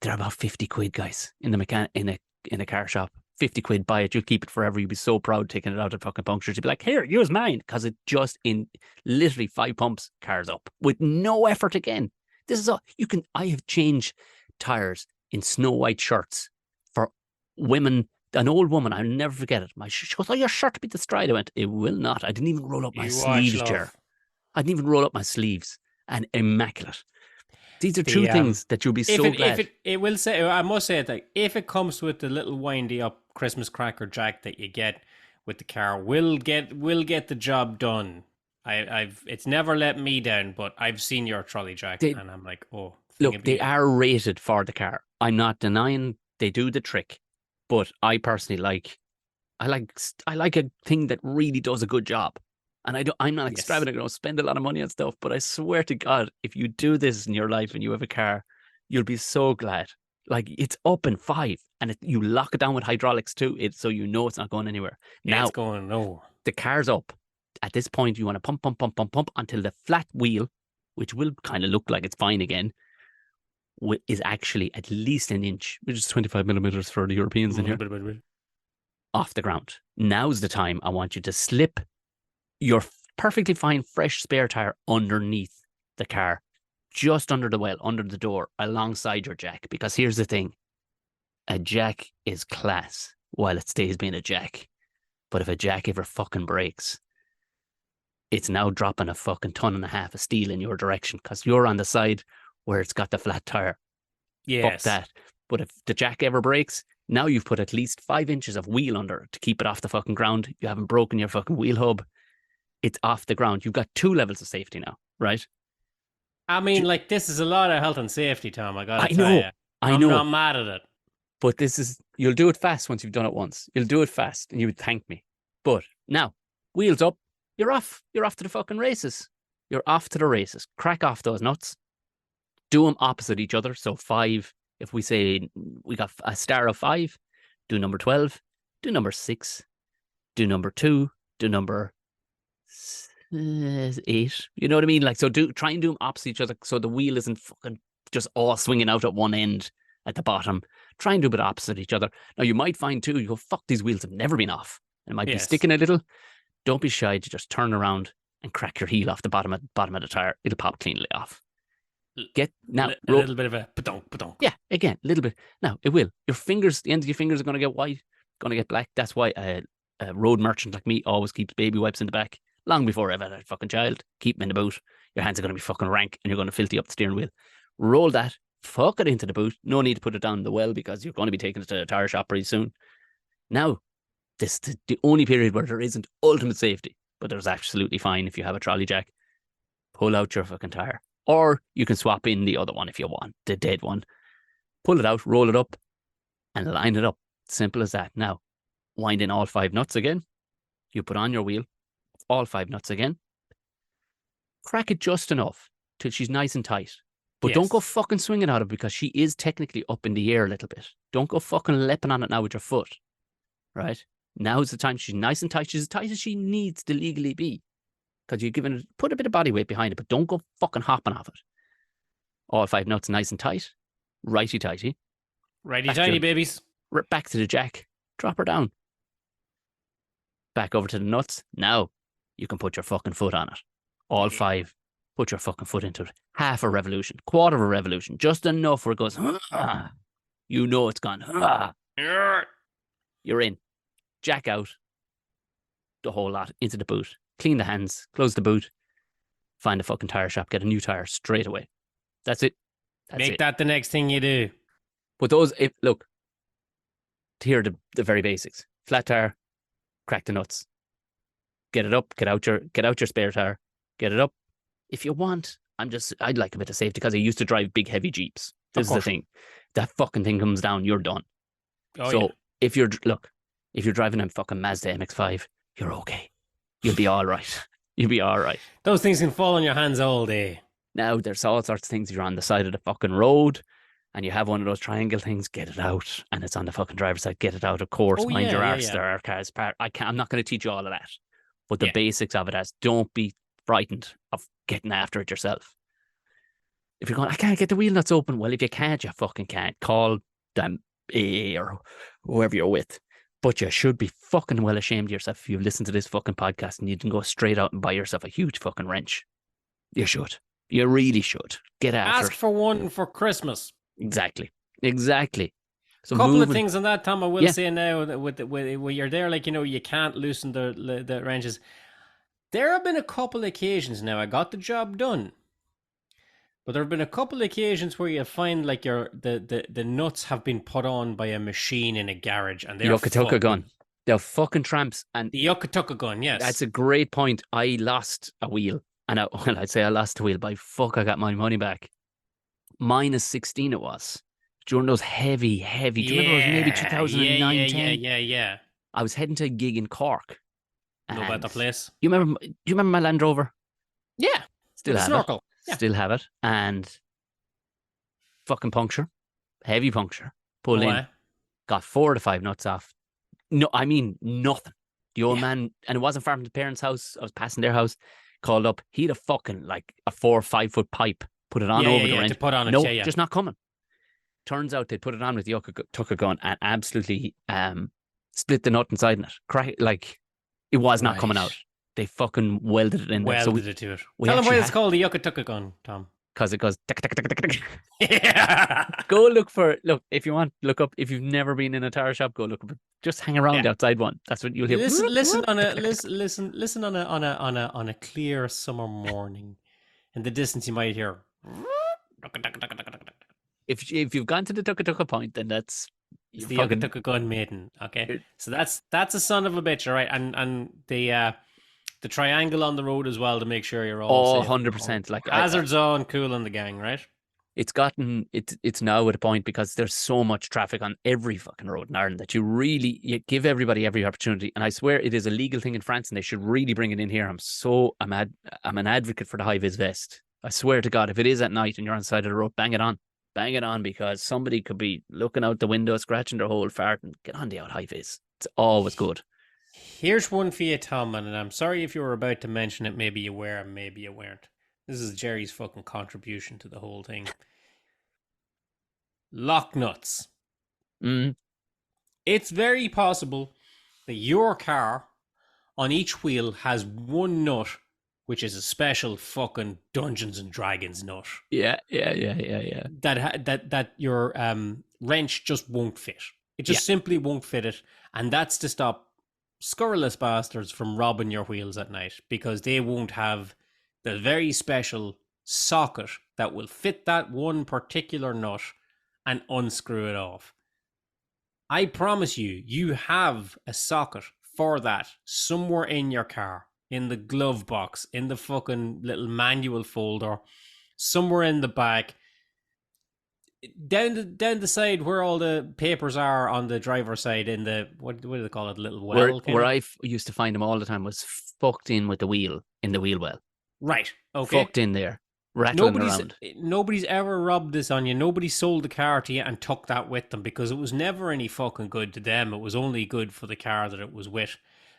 They're about 50 quid, guys, in the in a car shop. 50 quid, buy it, you'll keep it forever. You'll be so proud taking it out of fucking punctures. You'll be like, here, use mine. Because it just in literally 5 pumps, cars up with no effort again. This is all you can. I have changed tires in snow white shirts for women. An old woman, I'll never forget it. She goes, oh, your shirt will be destroyed. I went, it will not. I didn't even roll up my You watch, sleeves, Ger. love. I didn't even roll up my sleeves. And immaculate. These are two The things that you'll be so if glad. it will say, I must say it, like, if it comes with the little windy up Christmas cracker jack that you get with the car, will get the job done. I've it's never let me down, but I've seen your trolley jack They, and I'm like, oh, thing look, of they beauty. are rated for the car. I'm not denying they do the trick, but I personally I like a thing that really does a good job. And I'm not Yes, extravagant. I don't spend a lot of money on stuff, but I swear to God, if you do this in your life and you have a car, you'll be so glad. Like it's up in five, and you lock it down with hydraulics too, so you know it's not going anywhere. it's Now going no. the car's up. At this point, you want to pump, pump, pump, pump, pump until the flat wheel, which will kind of look like it's fine again, is actually at least an inch, which is 25 millimeters for the Europeans in here, off the ground. Now's the time I want you to slip your perfectly fine fresh spare tire underneath the car, just under the well, under the door, alongside your jack. Because here's the thing, a jack is class while it stays being a jack. But if a jack ever fucking breaks, it's now dropping a fucking ton and a half of steel in your direction because you're on the side where it's got the flat tire. Fuck Yes, that. But if the jack ever breaks, now you've put at least 5 inches of wheel under it to keep it off the fucking ground. You haven't broken your fucking wheel hub. It's off the ground. You've got 2 levels of safety now, right? I mean, like, this is a lot of health and safety, Tom. I gotta I tell know, you, I I'm not know, mad at it. but you'll do it fast once you've done it once. You'll do it fast and you would thank me. But now, wheels up, you're off. You're off to the fucking races. You're off to the races. Crack off those nuts. Do them opposite each other. So five, if we say we got a star of five, do number 12, do number six, do number two, do number 8. You know what I mean? Like, so try and do them opposite each other so the wheel isn't fucking just all swinging out at one end at the bottom. Try and do a bit opposite each other. Now, you might find too, you go, fuck, these wheels have never been off. And it might be Yes, sticking a little. Don't be shy to just turn around and crack your heel off the bottom of the tire. It'll pop cleanly off. Get now, A little bit of a padonk, padonk. yeah, again, a little bit. Now it will. Your fingers, the ends of your fingers are going to get white, going to get black. That's why a road merchant like me always keeps baby wipes in the back. Long before I've had a fucking child, keep them in the boot. Your hands are going to be fucking rank, and you're going to filthy up the steering wheel. Roll that, fuck it into the boot. No need to put it down the well because you're going to be taking it to a tire shop pretty soon. Now, this is the only period where there isn't ultimate safety, but there's absolutely fine if you have a trolley jack. Pull out your fucking tire. Or you can swap in the other one if you want, the dead one. Pull it out, roll it up, and line it up. Simple as that. Now, wind in all 5 nuts again. You put on your wheel, all 5 nuts again. Crack it just enough till she's nice and tight. But don't go Yes, fucking swinging out of it because she is technically up in the air a little bit. Don't go fucking leaping on it now with your foot. Right? Now's the time. She's nice and tight. She's as tight as she needs to legally be. Because you're giving it, put a bit of body weight behind it, but don't go fucking hopping off it. All 5 nuts nice and tight. Righty tighty. righty Back to tighty, your, babies. back to the jack. Drop her down. Back over to the nuts. Now you can put your fucking foot on it. All Yeah. 5. Put your fucking foot into it. Half a revolution. Quarter of a revolution. Just enough where it goes, ah. You know it's gone. Ah. You're in. Jack out. The whole lot into the boot. Clean the hands. Close the boot. Find a fucking tire shop. Get a new tire straight away. That's it. That's Make it. that the next thing you do. But look, here are the very basics. Flat tire, crack the nuts. Get it up, get out your spare tire, get it up. If you want, I'd like a bit of safety because I used to drive big heavy Jeeps. Of This is the course. thing. That fucking thing comes down, you're done. Oh yeah. So if you're driving a fucking Mazda MX-5, you're okay. You'll be all right. You'll be all right. Those things can fall on your hands all day. Now there's all sorts of things. You're on the side of the fucking road, and you have one of those triangle things. Get it out, and it's on the fucking driver's side. Get it out. Of course, Oh mind yeah, your yeah, arse. yeah, There are cars parked. I'm not going to teach you all of that, but the yeah. basics of it as don't be frightened of getting after it yourself. If you're going, I can't get the wheel nuts open. Well, if you can't, you fucking can't. Call them AA or whoever you're with. But you should be fucking well ashamed of yourself if you've listened to this fucking podcast and you didn't go straight out and buy yourself a huge fucking wrench. You should. You really should. Get after Ask it. for one for Christmas. Exactly. Exactly. So Couple of moving. things on that, Tom. I will Yeah. say now that when you're there, like you can't loosen the wrenches. There have been a couple of occasions now. I got the job done, but there have been a couple of occasions where you find like the nuts have been put on by a machine in a garage, and they're Yokotuka fucking gun. They're fucking tramps. And the Yokotuka gun. that's Yes. a great point. I lost a wheel. And well, I'd say I lost a wheel, but fuck, I got my money back. Minus 16 it was. During those heavy. Do you remember it was maybe Yeah, yeah, 2009, yeah, yeah, 10? yeah, yeah. I was heading to a gig in Cork. Know about the And place? do you remember my Land Rover? Yeah, Still with a have it. snorkel. Yeah. Still have it. And fucking puncture. Heavy puncture. Pull Oh, in. Got 4 to 5 nuts off. No, I mean nothing. The old yeah. man, and it wasn't far from the parents' house. I was passing their house, called up. He had a fucking like a 4 or 5 foot pipe, put it on Yeah, yeah, over the yeah. To wrench. put on it. No, Yeah, yeah. just not coming. Turns out they put it on with the Yokotuka gun and absolutely split the nut inside it. Crack, like it was not coming Right. out. They fucking welded it in there. So Welded it to it. we Tell them why actually it's had, called the Yokotuka gun, Tom. because it goes tick, tick, tick, tick, tick. Yeah. Go look if you want, look up if you've never been in a tire shop, go look up. Just hang around Yeah. outside one. That's what you'll hear. Listen, Whoop, listen whoop, on tick, a tick, tick, tick. listen on a clear summer morning. In the distance, you might hear. If you've gone to the Tuka Tuka point, then that's It's you the fucking Yokotuka gun maiden. Okay, so that's a son of a bitch, all right, and the triangle on the road as well to make sure you're all oh safe from home. 100%. Like Hazards on, cool on the gang, right? it's now at a point because there's so much traffic on every fucking road in Ireland that you give everybody every opportunity. And I swear it is a legal thing in France, and they should really bring it in here. I'm an advocate for the high vis vest. I swear to God, if it is at night and you're on the side of the road, bang it on, because somebody could be looking out the window, scratching their whole fart, and get on the out high vis. It's always good. Here's one for you, Tom, and I'm sorry if you were about to mention it. Maybe you were, and maybe you weren't. This is Jerry's fucking contribution to the whole thing. Lock nuts. Mm, It's very possible that your car on each wheel has one nut, which is a special fucking Dungeons and Dragons nut yeah. that your wrench just won't fit. It just Yeah. simply won't fit it, and that's to stop scurrilous bastards from robbing your wheels at night because they won't have the very special socket that will fit that one particular nut and unscrew it off. I promise you, you have a socket for that somewhere in your car, in the glove box, in the fucking little manual folder, somewhere in the back, down the side where all the papers are on the driver's side, in the what do they call it, little well, Where used to find them all the time was fucked in with the wheel in the wheel well, right? Okay. fucked in there, rattling Nobody's around. nobody's ever robbed this on you. Nobody sold the car to you and took that with them because it was never any fucking good to them. It was only good for the car that it was with.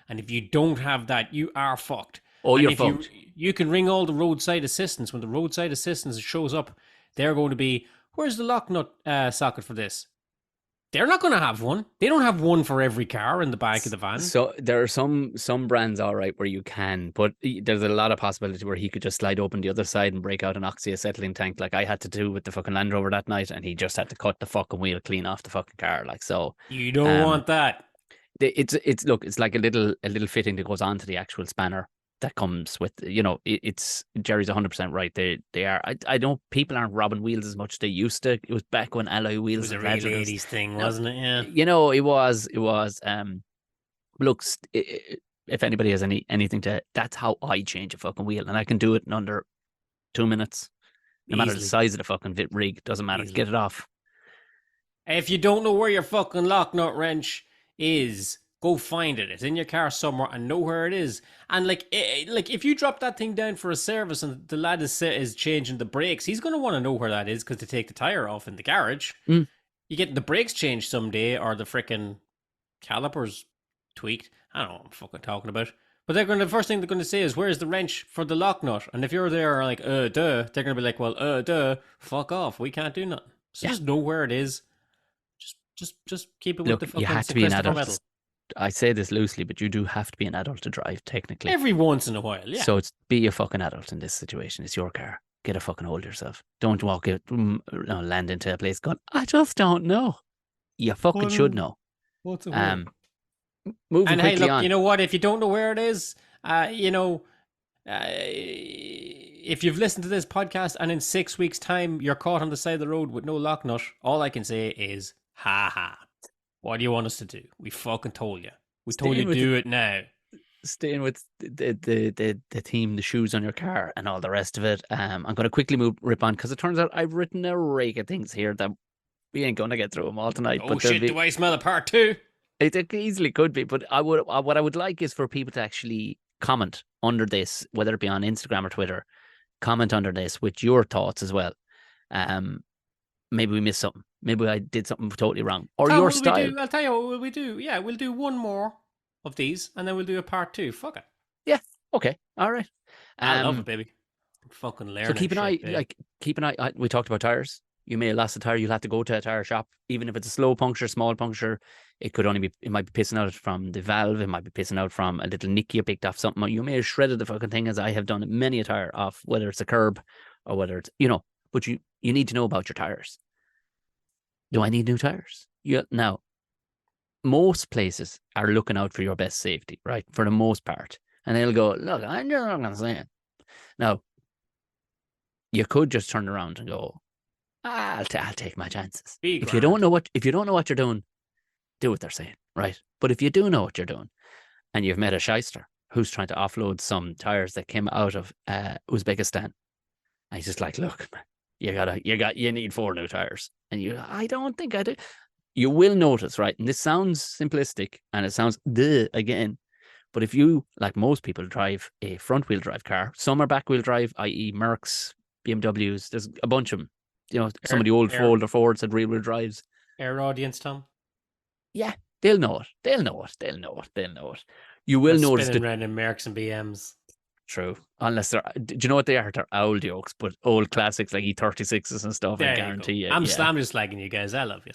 And if you don't have that, you are fucked. Oh, And you're if fucked. you can ring all the roadside assistants. When the roadside assistants shows up, they're going to be, where's the lock nut socket for this? They're not going to have one. They don't have one for every car in the back of the van. So there are some brands, all right, where you can, but there's a lot of possibility where he could just slide open the other side and break out an oxyacetylene tank, like I had to do with the fucking Land Rover that night, and he just had to cut the fucking wheel clean off the fucking car, like so. You don't want that. It's look, it's like a little fitting that goes onto the actual spanner that comes with, it's Jerry's 100% right. They are. I know people aren't robbing wheels as much as they used to. It was back when alloy It wheels was a and real leather. 80s thing, No, wasn't it? Yeah. it was. Looks, if anybody has anything to, that's how I change a fucking wheel, and I can do it in under 2 minutes, no matter the Easily. size of the fucking rig. Doesn't matter. Easily. Get it off. If you don't know where your fucking lock nut wrench is, go find it. It's in your car somewhere and know where it is. And like if you drop that thing down for a service and the lad is changing the brakes, he's gonna want to know where that is because to take the tire off in the garage. Mm, You get the brakes changed someday or the frickin' calipers tweaked. I don't know what I'm fucking talking about. But the first thing they're gonna say is where's the wrench for the lock nut? And if you're there like duh, they're gonna be like, well duh, fuck off. We can't do nothing. So yeah. just know where it is. Just keep it with Look, the you fucking have to St. be an Christopher adult. medal. I say this loosely, but you do have to be an adult to drive, technically. Every once in a while, yeah. So it's be a fucking adult in this situation. It's your car. Get a fucking hold of yourself. Don't walk out, no, land into a place going, I just don't know. You fucking should Well, know. what's a word? Um, Moving And hey, quickly look, you on. know what? If you don't know where it is, if you've listened to this podcast and in 6 weeks' time you're caught on the side of the road with no lock nut, all I can say is, ha ha. What do you want us to do? We fucking told you. We told you Staying with do it now. staying with the theme, the shoes on your car, and all the rest of it. I'm going to quickly rip on because it turns out I've written a rake of things here that we ain't going to get through them all tonight. Oh But there'll shit, be do I smell a part two? it easily could be. But I would what I would like is for people to actually comment under this, whether it be on Instagram or Twitter. Comment under this with your thoughts as well. Um, Maybe we missed something. Maybe I did something totally wrong, or Oh, your what'll we style. do? I'll tell you what will we do. Yeah, we'll do one more of these and then we'll do a part two. Fuck it. Yeah. Okay. All right. I love it, Um, baby. I'm fucking So learning keep an eye, shit, babe. keep an eye. We talked about tires. You may have lost a tire. You'll have to go to a tire shop, even if it's a slow puncture, small puncture. It could only be. It might be pissing out from the valve. It might be pissing out from a little nick you picked off something. You may have shredded the fucking thing, as I have done many a tire off, whether it's a curb or whether it's But you need to know about your tires. Do I need new tires? Yeah. Now, most places are looking out for your best safety, right? For the most part, and they'll go, look, I'm just not gonna say it. Now, you could just turn around and go, I'll take my chances. Be If you don't grand. know what you're doing, do what they're saying, right? But if you do know what you're doing, and you've met a shyster who's trying to offload some tires that came out of Uzbekistan, and he's just like, look, man, you need 4 new tires, and I don't think I do. You will notice, right? And this sounds simplistic, and it sounds duh again. But if you, like most people, drive a front wheel drive car, some are back wheel drive, i.e., Mercs, BMWs, there's a bunch of them. Some of Air, the old air, folder Fords had rear wheel drives. air audience, Tom. Yeah, they'll know it. They'll know it. They'll know it. They'll know it. You will That's notice spinning the around in Mercs and BMs. true, unless they're. Do you know what they are? They're old jokes, but old classics like E36s and stuff. I There you go. guarantee you. I'm Yeah, just slagging you guys. I love you.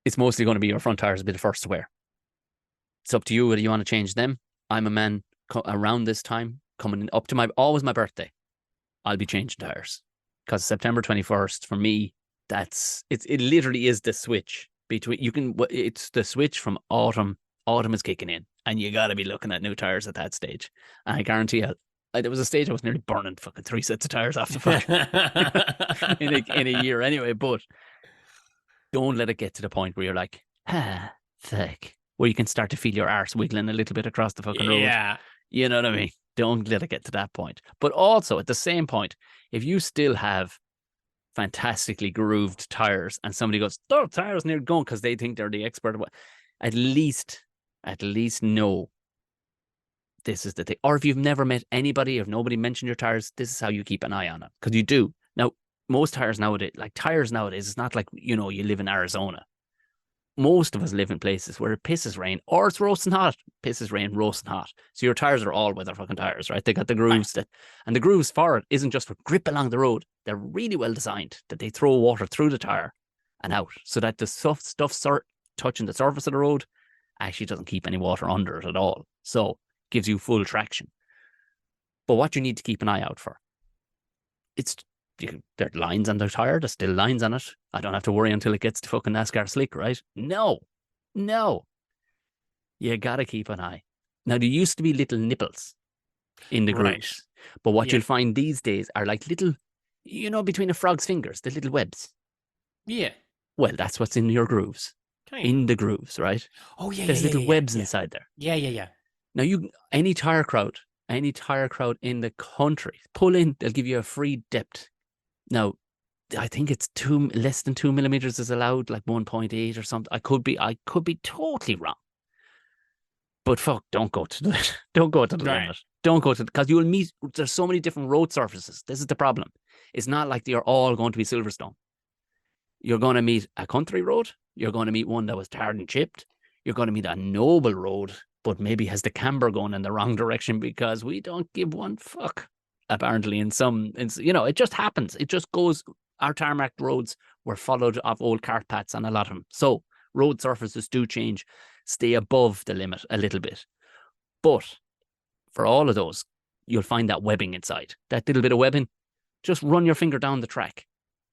it's mostly going to be your front tires will be the first to wear. It's up to you whether you want to change them. I'm a man around this time coming up to always my birthday. I'll be changing tires because September 21st for me, it literally is the switch between it's the switch from autumn. Autumn is kicking in, and you got to be looking at new tires at that stage. And I guarantee you, there was a stage I was nearly burning fucking 3 sets of tires off the fucking in a year anyway. But don't let it get to the point where you're like, fuck, where you can start to feel your arse wiggling a little bit across the fucking road. Yeah. You know what I mean? Don't let it get to that point. But also at the same point, if you still have fantastically grooved tires and somebody goes, "Oh, tires near going," because they think they're the expert, at least know this is the thing. Or if you've never met anybody, if nobody mentioned your tires, this is how you keep an eye on it. Because you do. Now, most tires nowadays, it's not like, you live in Arizona. Most of us live in places where it pisses rain or it's roasting hot. Pisses rain, roasting hot. So your tires are all weather fucking tires, right? They got the Right. grooves and the grooves for it isn't just for grip along the road. They're really well designed that they throw water through the tire and out so that the stuff touching the surface of the road actually doesn't keep any water under it at all. So gives you full traction. But what you need to keep an eye out for, there are lines on the tire. There's still lines on it. I don't have to worry until it gets to fucking NASCAR slick, right? No. You gotta keep an eye. Now, there used to be little nipples in the Right. grooves, but what Yeah. you'll find these days are like little, between a frog's fingers, the little webs. Yeah. Well, that's what's in your grooves. Kind In of. the grooves, right? Oh yeah, There's yeah, little yeah, yeah, webs yeah. inside there. Yeah, yeah, yeah. Now, any tire crowd in the country, pull in, they'll give you a free depth. Now, I think it's two less than 2 millimeters is allowed, like 1.8 or something. I could be totally wrong. But fuck, don't go to the don't go to the Right. limit. Don't go to because you'll meet. There's so many different road surfaces. This is the problem. It's not like they're all going to be Silverstone. You're going to meet a country road. You're going to meet one that was tarred and chipped. You're going to meet a noble road, but maybe has the camber going in the wrong direction because we don't give one fuck. Apparently, it just happens. It just goes. Our tarmac roads were followed off old cart paths on a lot of them. So road surfaces do change. Stay above the limit a little bit. But for all of those, you'll find that webbing inside. That little bit of webbing, just run your finger down the track.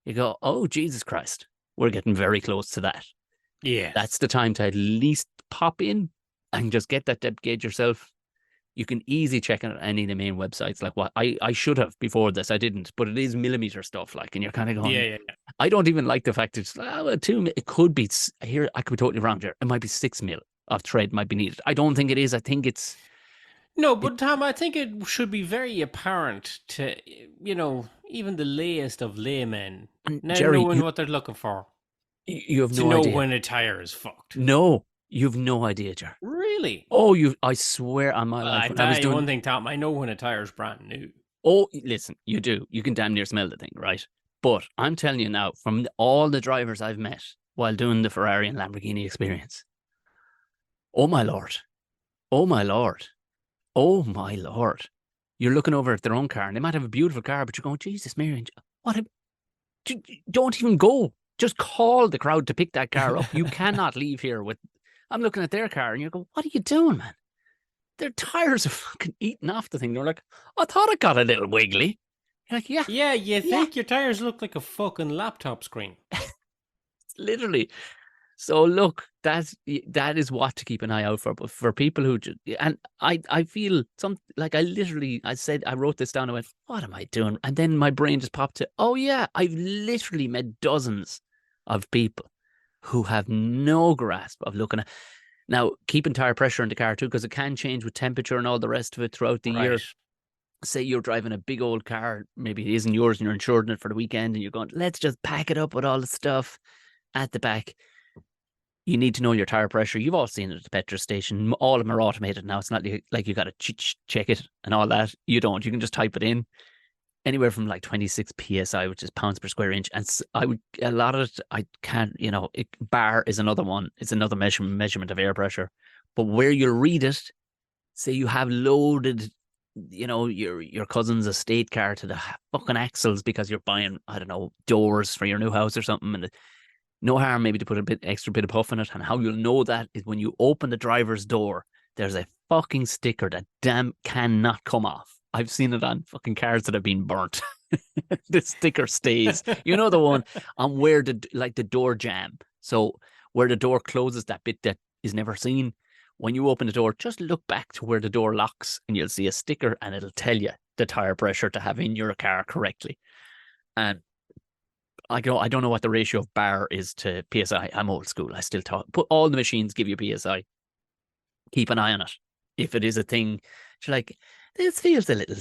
You go, oh, Jesus Christ, we're getting very close to that. That's Yes. the time to at least pop in and just get that depth gauge yourself. You can easily check it on any of the main websites. Like what I should have before this, I didn't, but it is millimeter stuff. Like, and you're kind of Yeah, going, yeah, yeah. I don't even like the fact it's it could be here. I could be totally wrong there. It might be 6 mil of thread might be needed. I don't think it is. I think No, it. but Tom, I think it should be very apparent to, even the layest of laymen And now Gerry, knowing you what they're looking for you have to no know idea. when a tire is fucked. No, you've no idea, Jerry. Really? Oh, you! I swear on my Well, life, I when I was tell you doing. one thing, Tom. I know when a tire's brand new. Oh, listen, you do. You can damn near smell the thing, right? But I'm telling you now, from all the drivers I've met while doing the Ferrari and Lamborghini experience, oh my lord, oh my lord, oh my lord, you're looking over at their own car, and they might have a beautiful car, but you're going, Jesus, Mary, what? Don't even go. Just call the crowd to pick that car up. You cannot leave here with. I'm looking at their car, and you go, what are you doing, man? Their tires are fucking eating off the thing. They're like, I thought it got a little wiggly. You're like, yeah, Yeah, you yeah, think your tires look like a fucking laptop screen. literally. So look, that is what to keep an eye out for. But for people who just, and I feel some like I said I wrote this down. I went, what am I doing? And then my brain just popped to, oh yeah, I've literally met dozens of people who have no grasp of looking at now keeping tire pressure in the car too because it can change with temperature and all the rest of it throughout the Right. year. Say you're driving a big old car, maybe it isn't yours and you're insured in it for the weekend, and you're going, let's just pack it up with all the stuff at the back. You need to know your tire pressure. You've all seen it at the petrol station. All of them are automated now. It's not like you got to check it and all that. You don't. You can just type it in anywhere from like 26 psi, which is pounds per square inch. And I would a lot of it. I can't. Bar is another one. It's another measurement of air pressure. But where you read it, say you have loaded, your cousin's estate car to the fucking axles because you're buying, I don't know, doors for your new house or something, and no harm maybe to put a extra bit of puff in it. And how you'll know that is when you open the driver's door, there's a fucking sticker that damn cannot come off. I've seen it on fucking cars that have been burnt. The sticker stays. You know the one on where the door jam. So where the door closes, that bit that is never seen. When you open the door, just look back to where the door locks, and you'll see a sticker, and it'll tell you the tire pressure to have in your car correctly. And I don't know what the ratio of bar is to PSI. I'm old school. I still talk. Put all the machines give you PSI. Keep an eye on it. If it is a thing, you're like, this feels a little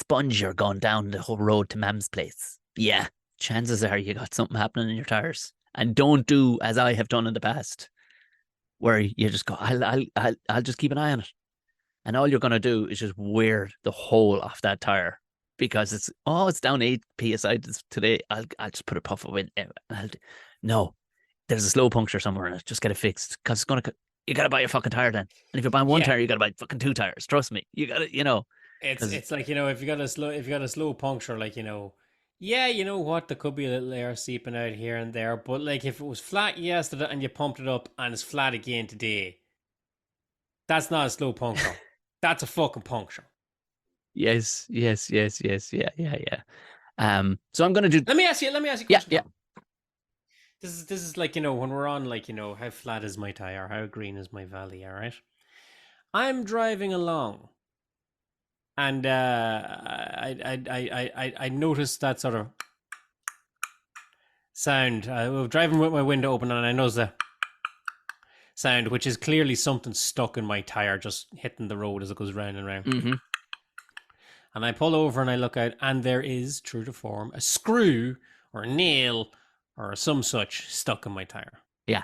spongier going down the whole road to Mam's place. Yeah, chances are you got something happening in your tires. And don't do as I have done in the past, where you just go, I'll just keep an eye on it. And all you're gonna do is just wear the hole off that tire because it's down 8 psi today. I'll just put a puff of wind. No, there's a slow puncture somewhere in it. Just get it fixed because you gotta buy a fucking tire then. And if you're buying one Yeah. tire, you gotta buy fucking two tires. Trust me, you gotta. It's Because it's like, if you got a slow puncture, like, yeah, you know what, there could be a little air seeping out here and there, but like if it was flat yesterday and you pumped it up and it's flat again today, that's not a slow puncture. That's a fucking puncture. yes, yeah. So I'm gonna do. Let me ask you a Yeah, question, yeah. Tom. This is like, when we're on, like, how flat is my tire, how green is my valley, all right? I'm driving along and I noticed that sort of sound. I was driving with my window open and I noticed the sound, which is clearly something stuck in my tire, just hitting the road as it goes round and round. Mm-hmm. And I pull over and I look out, and there is, true to form, a screw or a nail or some such stuck in my tire. Yeah.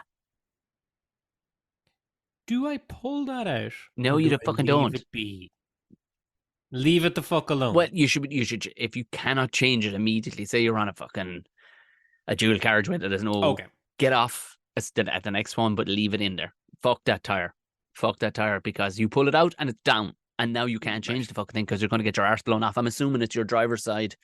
Do I pull that out No, or you do I fucking leave don't. it be? Leave it the fuck Well, alone. you should, if you cannot change it immediately, say you're on a dual carriageway that there's no Okay. get off at the next one, but leave it in there. Fuck that tire. Fuck that tire because you pull it out and it's down. And now you can't change Right. the fucking thing because you're going to get your arse blown off. I'm assuming it's your driver's side.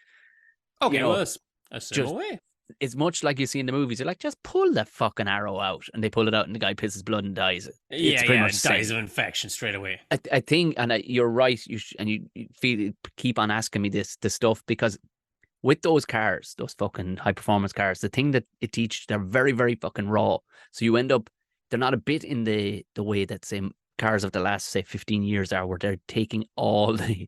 You Okay, well, know, let's assume just away. it's much like you see in the movies. You're like, just pull the fucking arrow out. And they pull it out and the guy pisses blood and dies. It's Yeah, pretty yeah, much it the dies same. of infection straight away. I think, and you're right. You feel keep on asking me this stuff because with those cars, those fucking high performance cars, the thing that it teaches, they're very, very fucking raw. So you end up, they're not a bit in the way that say cars of the last say 15 years are, where they're taking all the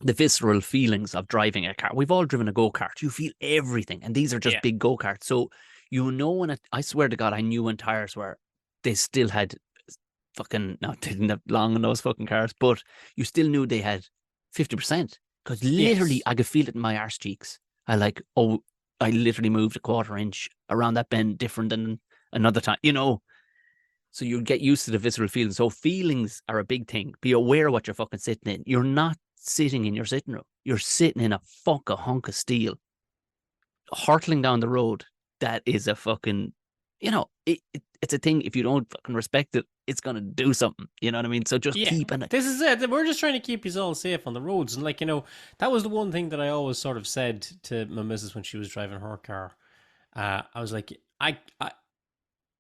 visceral feelings of driving a car. We've all driven a go kart. You feel everything, and these are just Yeah. big go karts. So you know when I swear to God, I knew when tires were they still had fucking no, they didn't have long in those fucking cars, but you still knew they had 50%. Because literally Yes. I could feel it in my arse cheeks. I literally moved a quarter inch around that bend different than another time, So you get used to the visceral feelings. So feelings are a big thing. Be aware of what you're fucking sitting in. You're not sitting in your sitting room. You're sitting in a fucking hunk of steel, hurtling down the road. That is a fucking, it's a thing. If you don't fucking respect it, it's gonna do something. You know what I mean? So just Yeah. keep an This is it. We're just trying to keep you all safe on the roads. And, that was the one thing that I always sort of said to my missus when she was driving her car. I was like, I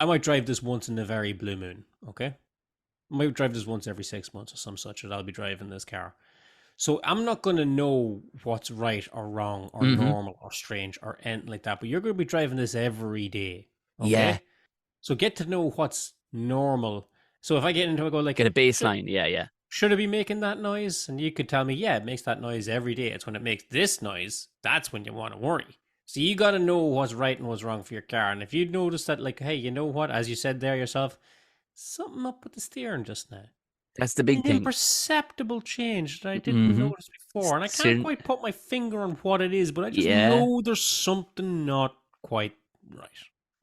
might drive this once in a very blue moon, okay? I might drive this once every 6 months or some such that I'll be driving this car. So I'm not going to know what's right or wrong or Mm-hmm. normal or strange or anything like that, but you're going to be driving this every day, Yeah. okay? So get to know what's normal. So if I get into it, I go like, Get a baseline. Yeah, yeah. should it be making that noise? And you could tell me, yeah, it makes that noise every day. It's when it makes this noise, that's when you want to worry. So you got to know what's right and what's wrong for your car. And if you notice that, like, hey, you know what? As you said there yourself, something up with the steering just now. That's the An big thing. imperceptible change that I didn't Mm-hmm. notice before. And I can't Certain, quite put my finger on what it is, but I just yeah. know there's something not quite right.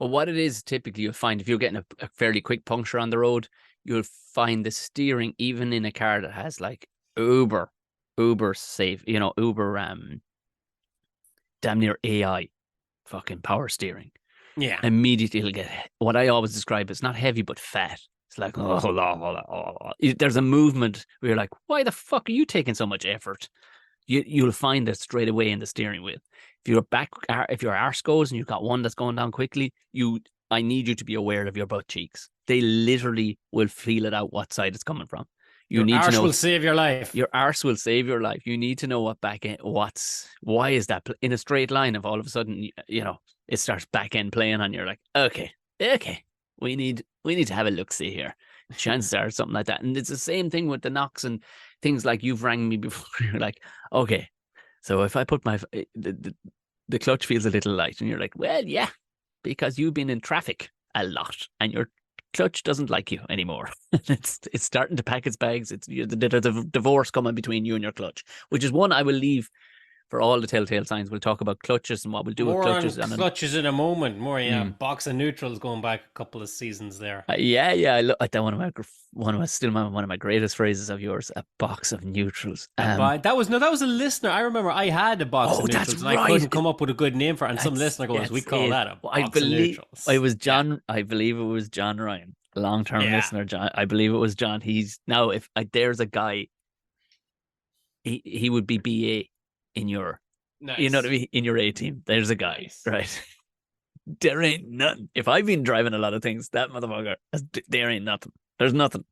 Well, what it is typically you'll find if you're getting a fairly quick puncture on the road, you'll find the steering, even in a car that has like Uber, Uber safe, Uber damn near AI fucking power steering. Yeah. Immediately you'll get what I always describe as not heavy but fat. It's like, oh, hold on, hold on, hold on. There's a movement where you're like, why the fuck are you taking so much effort? You'll find it straight away in the steering wheel. If your arse goes and you've got one that's going down quickly, I need you to be aware of your butt cheeks. They literally will feel it out what side it's coming from. You Your need to arse know will save your life. your arse will save your life. You need to know why is that in a straight line? If all of a sudden, it starts back end playing on, you're like, okay, we need to have a look see here. Chances are something like that. And it's the same thing with the knocks and things like you've rang me before. You're like, okay, so if I put the clutch feels a little light, and you're like, well, yeah, because you've been in traffic a lot, and your clutch doesn't like you anymore. It's starting to pack its bags. There's a divorce coming between you and your clutch, which is one I will leave for all the telltale signs. We'll talk about clutches and what we'll do with More on clutches. And clutches in a moment. More, yeah, mm, box of neutrals going back a couple of seasons there. yeah, yeah. I look at that one of my greatest phrases of yours. A box of neutrals. But that was no, that was a listener. I remember I had a box of Oh, that's neutrals and I right. couldn't come up with a good name for it. And some listener goes, "We That's call it. that a Well, box of neutrals." Yeah, I believe it was John Ryan, long term yeah, listener. John, I believe it was John. He's now if there's a guy, he would be BA in your, you know what I nice, mean, in your A team. There's a guy, nice. right? There ain't nothing. If I've been driving a lot of things, that motherfucker, there ain't nothing. There's nothing.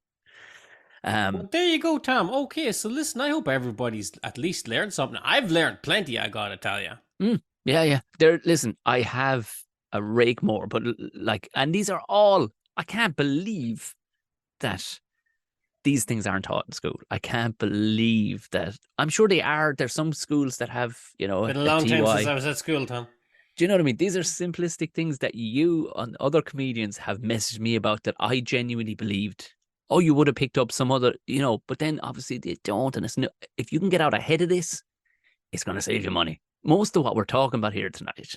Well, Um, there you go, Tom. Okay, so listen, I hope everybody's at least learned something. I've learned plenty. I gotta tell you. yeah, yeah. There. Listen, I have a rake more, but like, and these are all. I can't believe that these things aren't taught in school. I can't believe that. I'm sure they are. There's some schools that have, Been a a long time since TY. I was at school, Tom. Do you know what I mean? These are simplistic things that you and other comedians have messaged me about that I genuinely believed. Oh, you would have picked up some other, but then obviously they don't. And if you can get out ahead of this, it's going to save you money. most of what we're talking about here tonight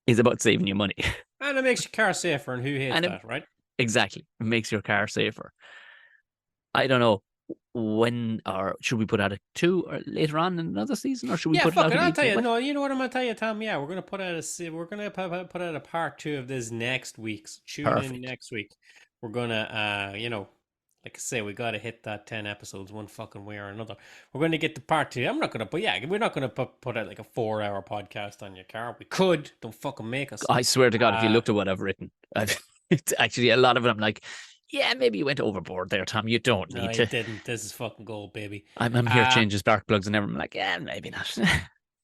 is about saving you money. And it makes your car safer, and who hates And it, that, right? exactly, it makes your car safer. I don't know when, or should we put out a two or later on in another season, or should we Yeah, put it fuck out it. I'll tell immediately? you. What No, you know what I'm gonna tell you, Tom. Yeah, we're gonna put out a part two of this next week. So tune in perfect. next week. We're gonna, like I say, we gotta hit that 10 episodes one fucking way or another. We're gonna get the part two. I'm not gonna, but yeah, we're not gonna put out like a 4 hour podcast on your car. We could. Don't fucking make us. I swear to God, if you Uh looked at what I've written, it's actually a lot of it. I'm like, yeah, maybe you went overboard there, Tom. You don't no, need I to. didn't. This is fucking gold, baby. I'm here Uh changing spark plugs and everything. I'm like, yeah, maybe not.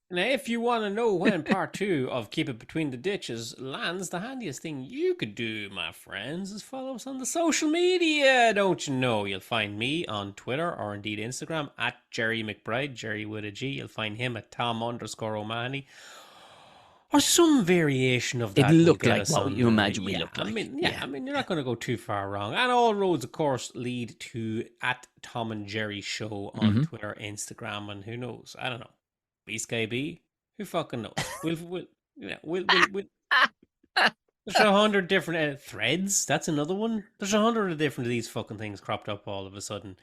Now, if you want to know when part two of Keep It Between the Ditches lands, the handiest thing you could do, my friends, is follow us on the social media. Don't you know? You'll find me on Twitter or indeed Instagram at Gerry McBride, Gerry with a G. You'll find him at Tom_O'Mahony. Or some variation of It that will looked get like us what on you the imagine we looked like. Yeah, you're not going to go too far wrong. And all roads, of course, lead to at Tom and Jerry Show on hmm Twitter, Instagram, and who knows? I don't know. B Sky B? Who fucking knows? We'll there's 100 different threads. That's another one. There's 100 of different of these fucking things cropped up all of a sudden.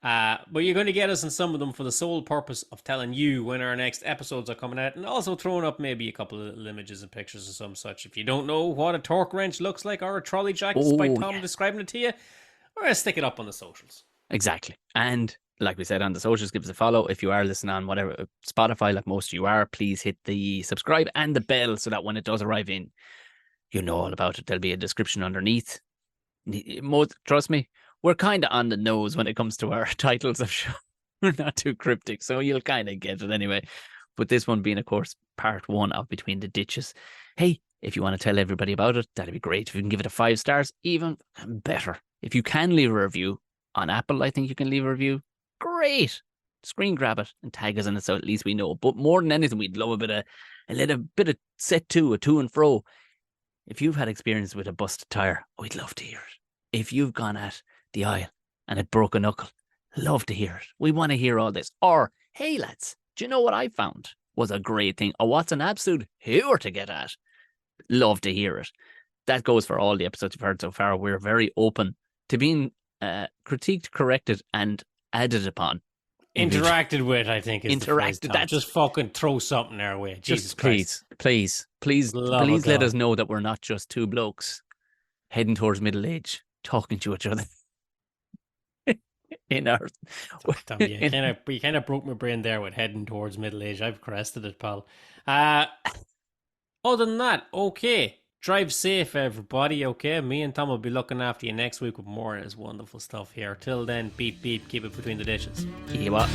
But you're going to get us in some of them for the sole purpose of telling you when our next episodes are coming out, and also throwing up maybe a couple of little images and pictures and some such. If you don't know what a torque wrench looks like or a trolley jack, despite Oh Tom yeah, describing it to you, we're going to stick it up on the socials. exactly. And like we said on the socials, give us a follow. If you are listening on whatever Spotify, like most of you are, please hit the subscribe and the bell so that when it does arrive in, you know all about it. There'll be a description underneath. Most, trust me, we're kind of on the nose when it comes to our titles of show. We're not too cryptic, so you'll kind of get it anyway. But this one being, of course, part one of Between the Ditches. Hey, if you want to tell everybody about it, that'd be great. If you can give it a 5 stars, even better. If you can leave a review on Apple, I think you can leave a review. Great. Screen grab it and tag us in it so at least we know. But more than anything, we'd love a little bit of set to, a to and fro. If you've had experience with a busted tire, we'd love to hear it. If you've gone at the aisle and it broke a knuckle, love to hear it. We want to hear all this. Or, hey lads, do you know what I found was a great thing? Or what's an absolute hooer to get at? Love to hear it. That goes for all the episodes you've heard so far. We're very open to being critiqued, corrected, and added upon. Interacted with, I think, is the phrase, Interacted. Tom. That's Just fucking throw something our way. Jesus just Christ. please, Love of please let us God. know that we're not just two blokes heading towards middle age, talking to each other in our. Tom, you In, kind of broke my brain there with heading towards middle age. I've crested it, pal. Other than that, okay. Drive safe, everybody. Okay, me and Tom will be looking after you next week with more of this wonderful stuff here. Till then, beep beep, keep it between the dishes. yeah, what?